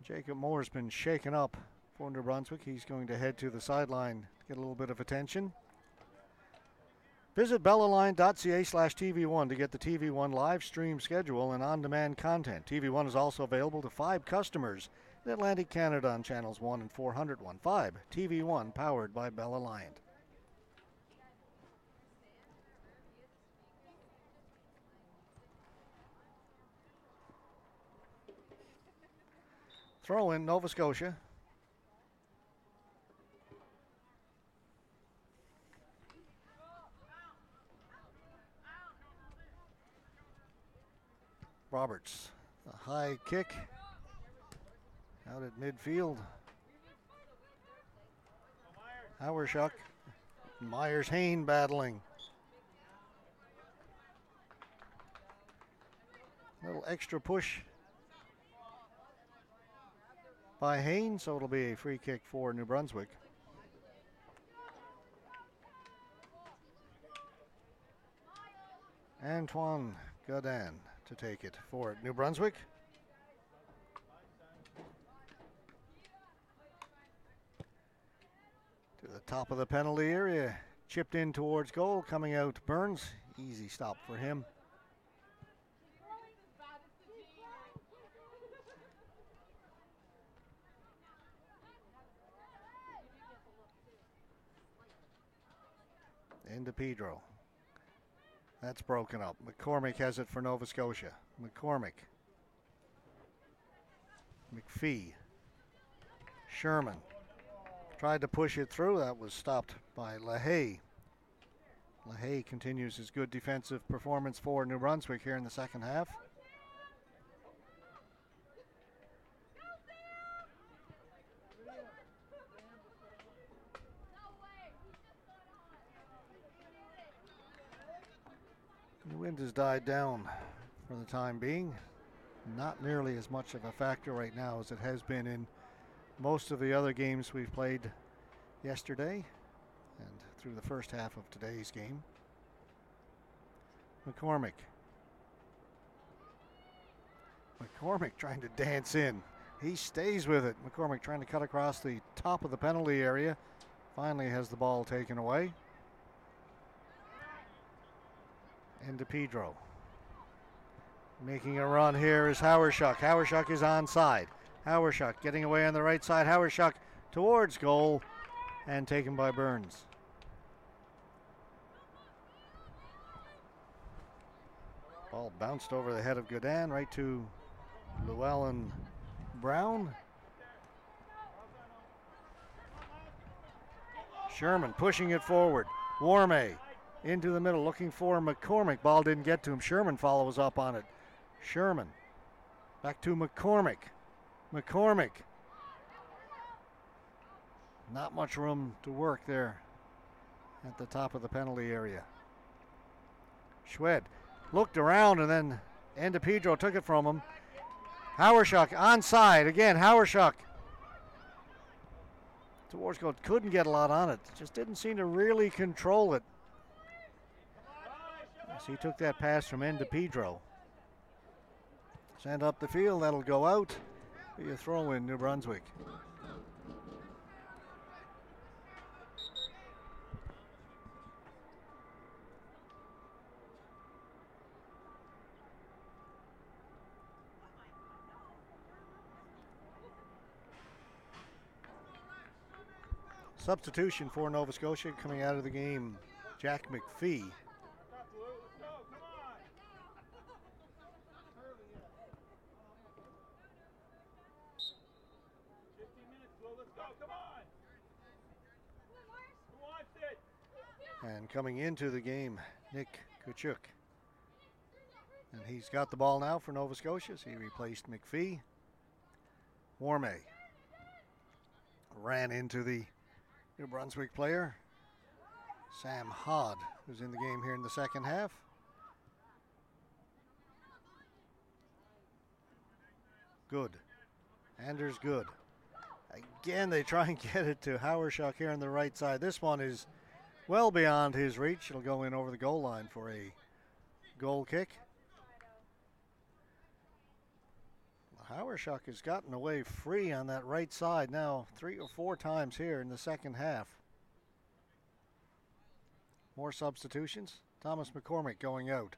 Jacob Moore's been shaken up for New Brunswick. He's going to head to the sideline to get a little bit of attention. Visit bellaline.ca/TV1 to get the TV1 live stream schedule and on-demand content. TV1 is also available to 5 customers in Atlantic Canada on channels 1 and 400.15. TV1 powered by Bell Alliant. Throw in Nova Scotia. Roberts, a high kick out at midfield. Hauerschuck, Myers-Hain battling. A little extra push by Hain, so it'll be a free kick for New Brunswick. Antoine Godin to take it for New Brunswick. To the top of the penalty area, chipped in towards goal, coming out Burns. Easy stop for him. Into Pedro. That's broken up. McCormick has it for Nova Scotia. McCormick. McPhee. Sherman. Tried to push it through. That was stopped by LaHaye. LaHaye continues his good defensive performance for New Brunswick here in the second half. The wind has died down for the time being. Not nearly as much of a factor right now as it has been in most of the other games we've played yesterday and through the first half of today's game. McCormick. McCormick trying to dance in. He stays with it. McCormick trying to cut across the top of the penalty area. Finally has the ball taken away. Into Pedro. Making a run here is Hauerschuck. Hauerschuck is onside. Hauerschuck getting away on the right side. Hauerschuck towards goal and taken by Burns. Ball bounced over the head of Godin right to Llewellyn Brown. Sherman pushing it forward. Warmay into the middle looking for McCormick. Ball didn't get to him. Sherman follows up on it. Sherman back to McCormick. McCormick. Not much room to work there at the top of the penalty area. Schwed looked around and then Enda Pedro took it from him. Hauerschuck onside again. Hauerschuck towards goal. Couldn't get a lot on it. Just didn't seem to really control it. So he took that pass from Enda Pedro. Sent up the field. That'll go out. Be a throw in New Brunswick. Substitution for Nova Scotia coming out of the game, Jack McPhee. And coming into the game, Nick Kachuk. And he's got the ball now for Nova Scotia. So he replaced McPhee. Warmay. ran into the New Brunswick player, Sam Hod, who's in the game here in the second half. Good. Anders good. Again, they try and get it to Howershock here on the right side. This one is well beyond his reach. It'll go in over the goal line for a goal kick. Howershock has gotten away free on that right side now 3 or 4 times here in the second half. More substitutions. Thomas McCormick going out.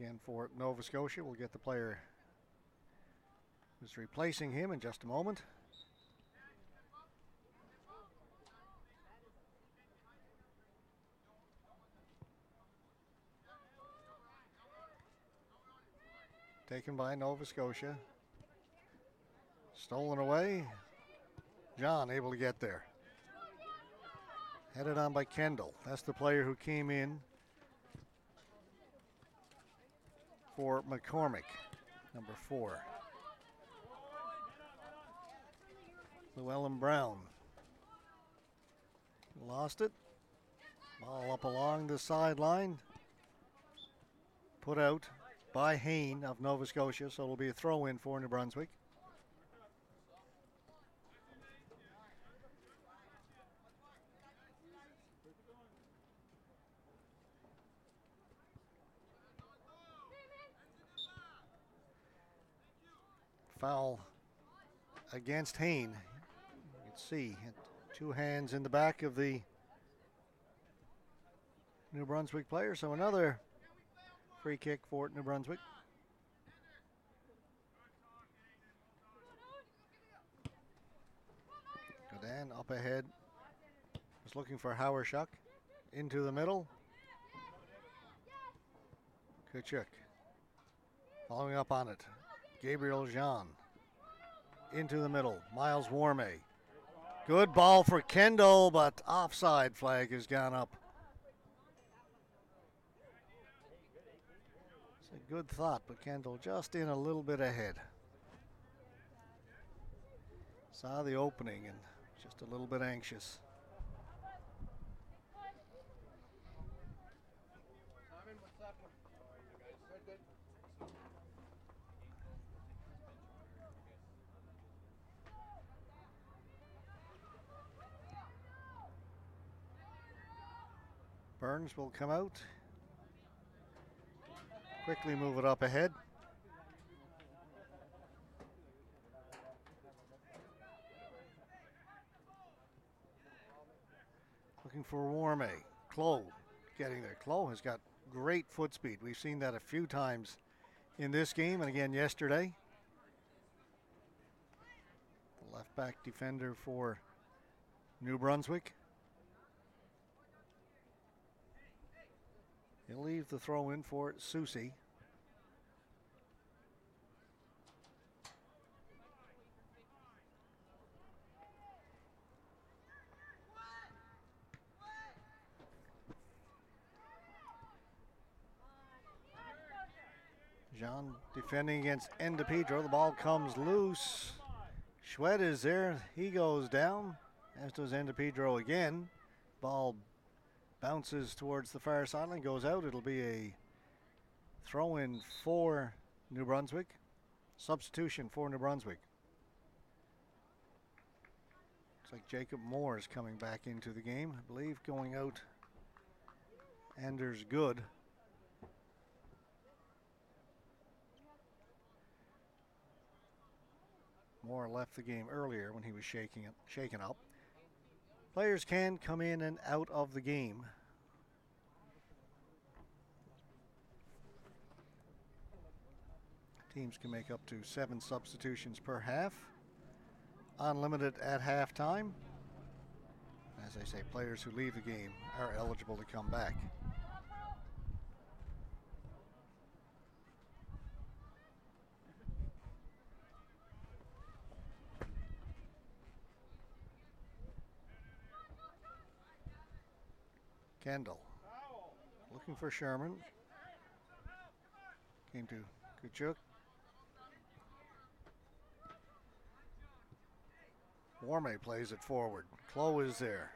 Again for Nova Scotia, we'll get the player who's replacing him in just a moment. Taken by Nova Scotia. Stolen away. John able to get there. Headed on by Kendall. That's the player who came in for McCormick, number 4. Llewellyn Brown. Lost it. Ball up along the sideline. Put out by Hain of Nova Scotia, so it'll be a throw-in for New Brunswick. Foul against Hain. You can see 2 hands in the back of the New Brunswick player, so another free kick for New Brunswick. Godan up ahead. Was looking for Howershock. Into the middle. Kachuk. Following up on it. Gabriel Jean. Into the middle. Miles Warmay. Good ball for Kendall, but offside flag has gone up. It's a good thought, but Kendall just in a little bit ahead. Saw the opening and just a little bit anxious. Burns will come out. Quickly move it up ahead. Looking for Warmay. Clough getting there. Clough has got great foot speed. We've seen that a few times in this game and again yesterday. The left back defender for New Brunswick. He'll leave the throw in for Susie. Jean defending against Endipedro. The ball comes loose. Schwed is there. He goes down, as does Endipedro again. Ball bounces towards the far sideline, goes out. It'll be a throw-in for New Brunswick. Substitution for New Brunswick. Looks like Jacob Moore is coming back into the game. I believe going out Anders Good. Moore left the game earlier when he was shaken up. Players can come in and out of the game. Teams can make up to 7 substitutions per half. Unlimited at halftime. As I say, players who leave the game are eligible to come back. Kendall looking for Sherman. Came to Kachuk. Warme plays it forward. Clough is there.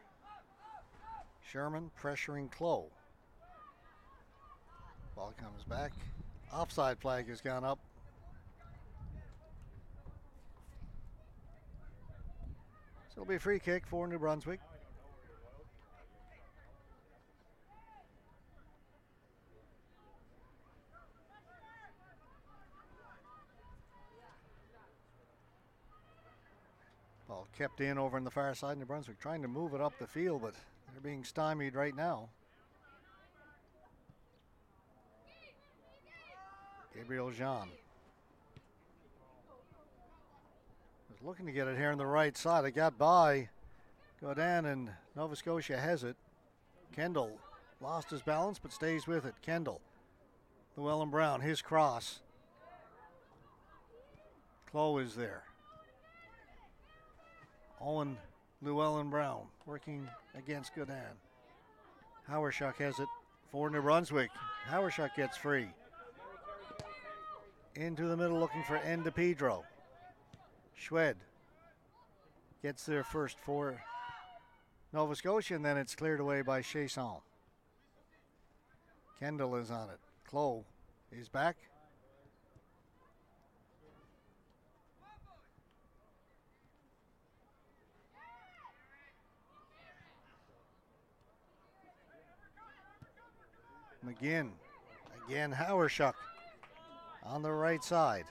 Sherman pressuring Clough. Ball comes back. Offside flag has gone up. So it'll be a free kick for New Brunswick. Ball kept in over on the far side. New Brunswick trying to move it up the field, but they're being stymied right now. Gabriel Jean was looking to get it here on the right side. It got by Godin, and Nova Scotia has it. Kendall lost his balance but stays with it. Kendall, Llewellyn Brown, his cross. Clough is there. Owen Llewellyn Brown working against Godin. Hawerschuk has it for New Brunswick. Hawerschuk gets free. Into the middle looking for N. DePedro. Schwed gets there first for Nova Scotia, and then it's cleared away by Chasson. Kendall is on it. Clough is back. McGinn. Again, Hawerschuk on the right side.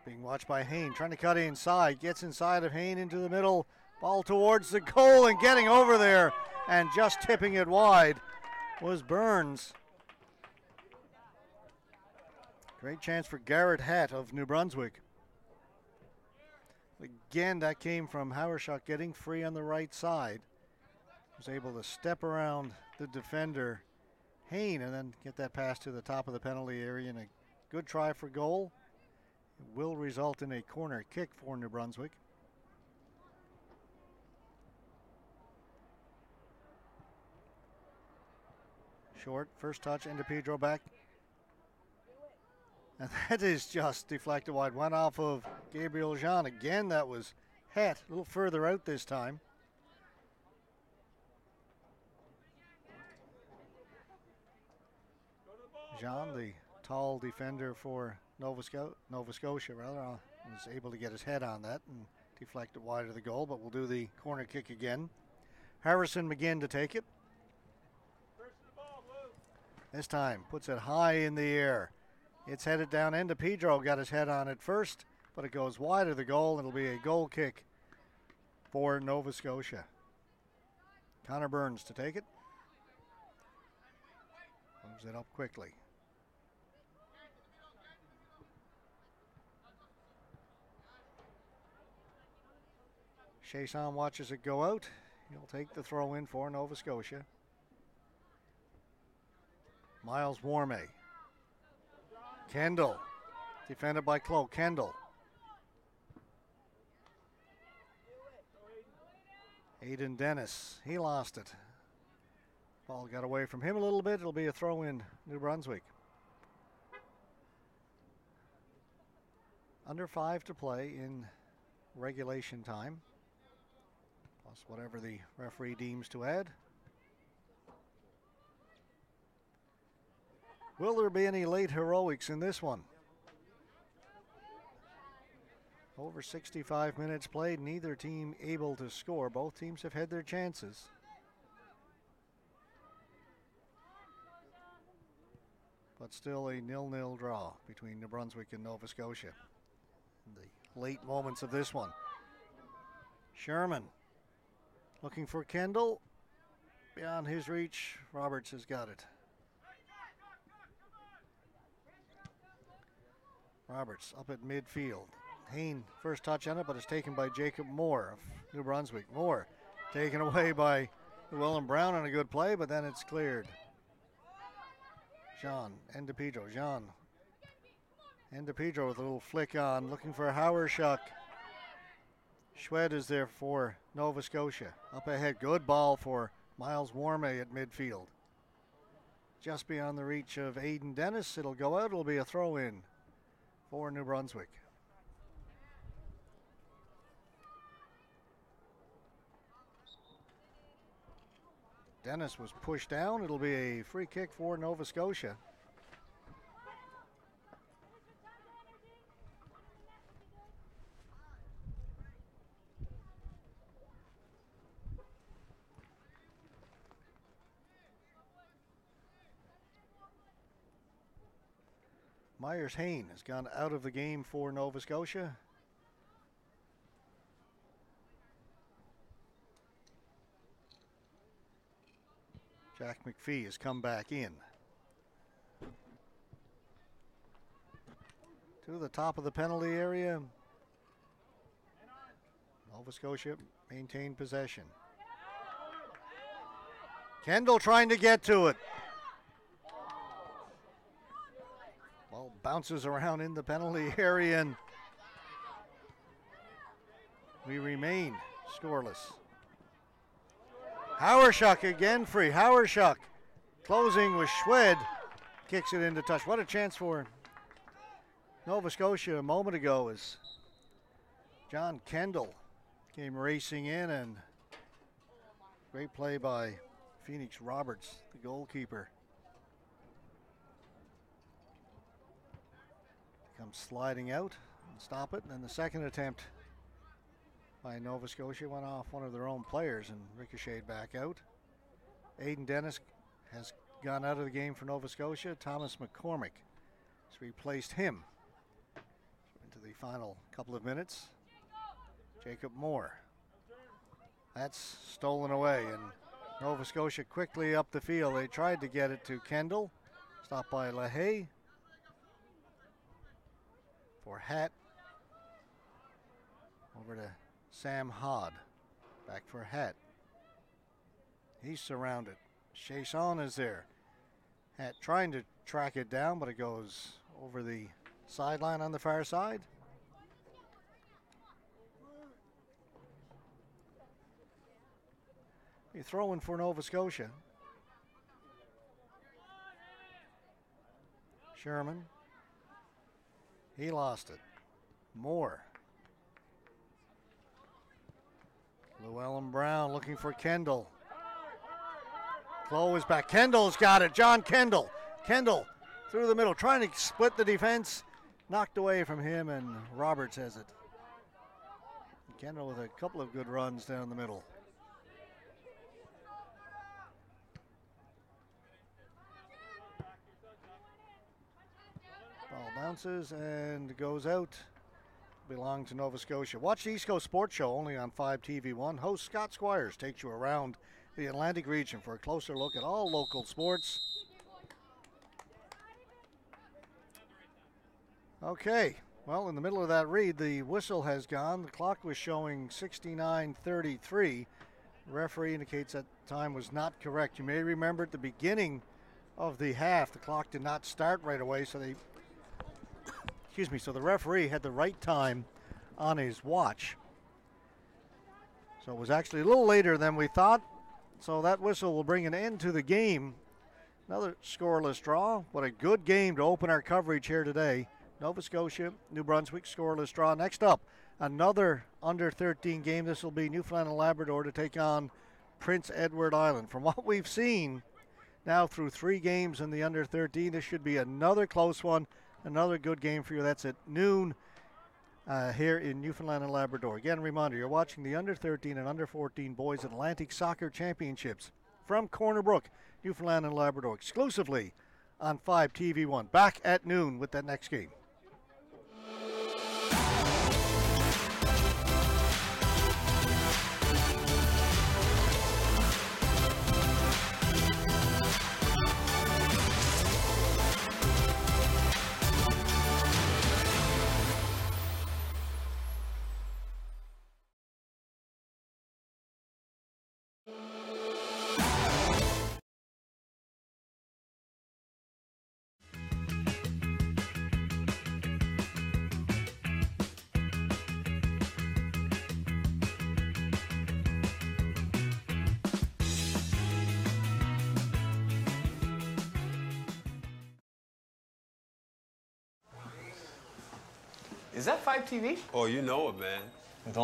Being watched by Hain, trying to cut inside. Gets inside of Hain into the middle. Ball towards the goal, and getting over there and just tipping it wide was Burns. Great chance for Garrett Hatt of New Brunswick. Again, that came from Hawerschuk getting free on the right side. Was able to step around the defender, Hain, and then get that pass to the top of the penalty area, and a good try for goal. It will result in a corner kick for New Brunswick. Short, first touch, and DePedro back. And that is just deflected wide. Went off of Gabriel Jean. Again, that was Het, a little further out this time. Jean, the tall defender for Nova Scotia, was able to get his head on that and deflect it wide of the goal, but we'll do the corner kick again. Harrison McGinn to take it. This time puts it high in the air. It's headed down, and DePedro got his head on it first, but it goes wide of the goal. It'll be a goal kick for Nova Scotia. Connor Burns to take it. Moves it up quickly. Chasson watches it go out. He'll take the throw in for Nova Scotia. Miles Warme. Kendall, defended by Clough. Kendall. Aiden Dennis, he lost it. Ball got away from him a little bit. It'll be a throw in New Brunswick. Under 5 to play in regulation time, plus whatever the referee deems to add. Will there be any late heroics in this one? Over 65 minutes played, neither team able to score. Both teams have had their chances. But still a 0-0 draw between New Brunswick and Nova Scotia in the late moments of this one. Sherman looking for Kendall. Beyond his reach, Roberts has got it. Roberts up at midfield. Hain first touch on it, but it's taken by Jacob Moore of New Brunswick. Moore taken away by Llewellyn Brown on a good play, but then it's cleared. Jean and DePedro. Jean and DePedro with a little flick on, looking for Hawerschuk. Schwed is there for Nova Scotia. Up ahead, good ball for Miles Warme at midfield. just beyond the reach of Aiden Dennis. It'll go out. It'll be a throw-in for New Brunswick. Dennis was pushed down. It'll be a free kick for Nova Scotia. Myers-Hain has gone out of the game for Nova Scotia. Jack McPhee has come back in. To the top of the penalty area. Nova Scotia maintained possession. Kendall trying to get to it. Ball bounces around in the penalty area and we remain scoreless. Hauerschuk again free. Hauerschuk closing with Schwed. Kicks it into touch. What a chance for Nova Scotia a moment ago as John Kendall came racing in, and great play by Phoenix Roberts, the goalkeeper. Comes sliding out and stop it, and then the second attempt by Nova Scotia went off one of their own players and ricocheted back out. Aiden Dennis has gone out of the game for Nova Scotia. Thomas McCormick has replaced him into the final couple of minutes. Jacob Moore. That's stolen away, and Nova Scotia quickly up the field. They tried to get it to Kendall. Stopped by LaHaye. For Hatt. Over to Sam Hod. Back for Hatt. He's surrounded. Chasson is there. Hatt trying to track it down, but it goes over the sideline on the far side. You throw in for Nova Scotia. Sherman. He lost it. Moore. Llewellyn Brown looking for Kendall. Chloe is back. Kendall's got it. John Kendall. Kendall through the middle, trying to split the defense. Knocked away from him, and Roberts has it. Kendall with a couple of good runs down the middle. Ball bounces and goes out. Belong to Nova Scotia. Watch the East Coast Sports Show only on 5TV1. Host Scott Squires takes you around the Atlantic region for a closer look at all local sports. Okay, well, in the middle of that read, the whistle has gone. The clock was showing 69:33. The referee indicates that time was not correct. You may remember at the beginning of the half, the clock did not start right away, so they so the referee had the right time on his watch. So it was actually a little later than we thought. So that whistle will bring an end to the game. Another scoreless draw. What a good game to open our coverage here today. Nova Scotia, New Brunswick, scoreless draw. Next up, another under 13 game. This will be Newfoundland and Labrador to take on Prince Edward Island. From what we've seen now through 3 games in the under 13, this should be another close one. Another good game for you. That's at noon here in Newfoundland and Labrador. Again, a reminder, you're watching the under 13 and under 14 Boys Atlantic Soccer Championships from Corner Brook, Newfoundland and Labrador, exclusively on 5TV1. Back at noon with that next game. Is that 5 TV? Oh, you know it, man. With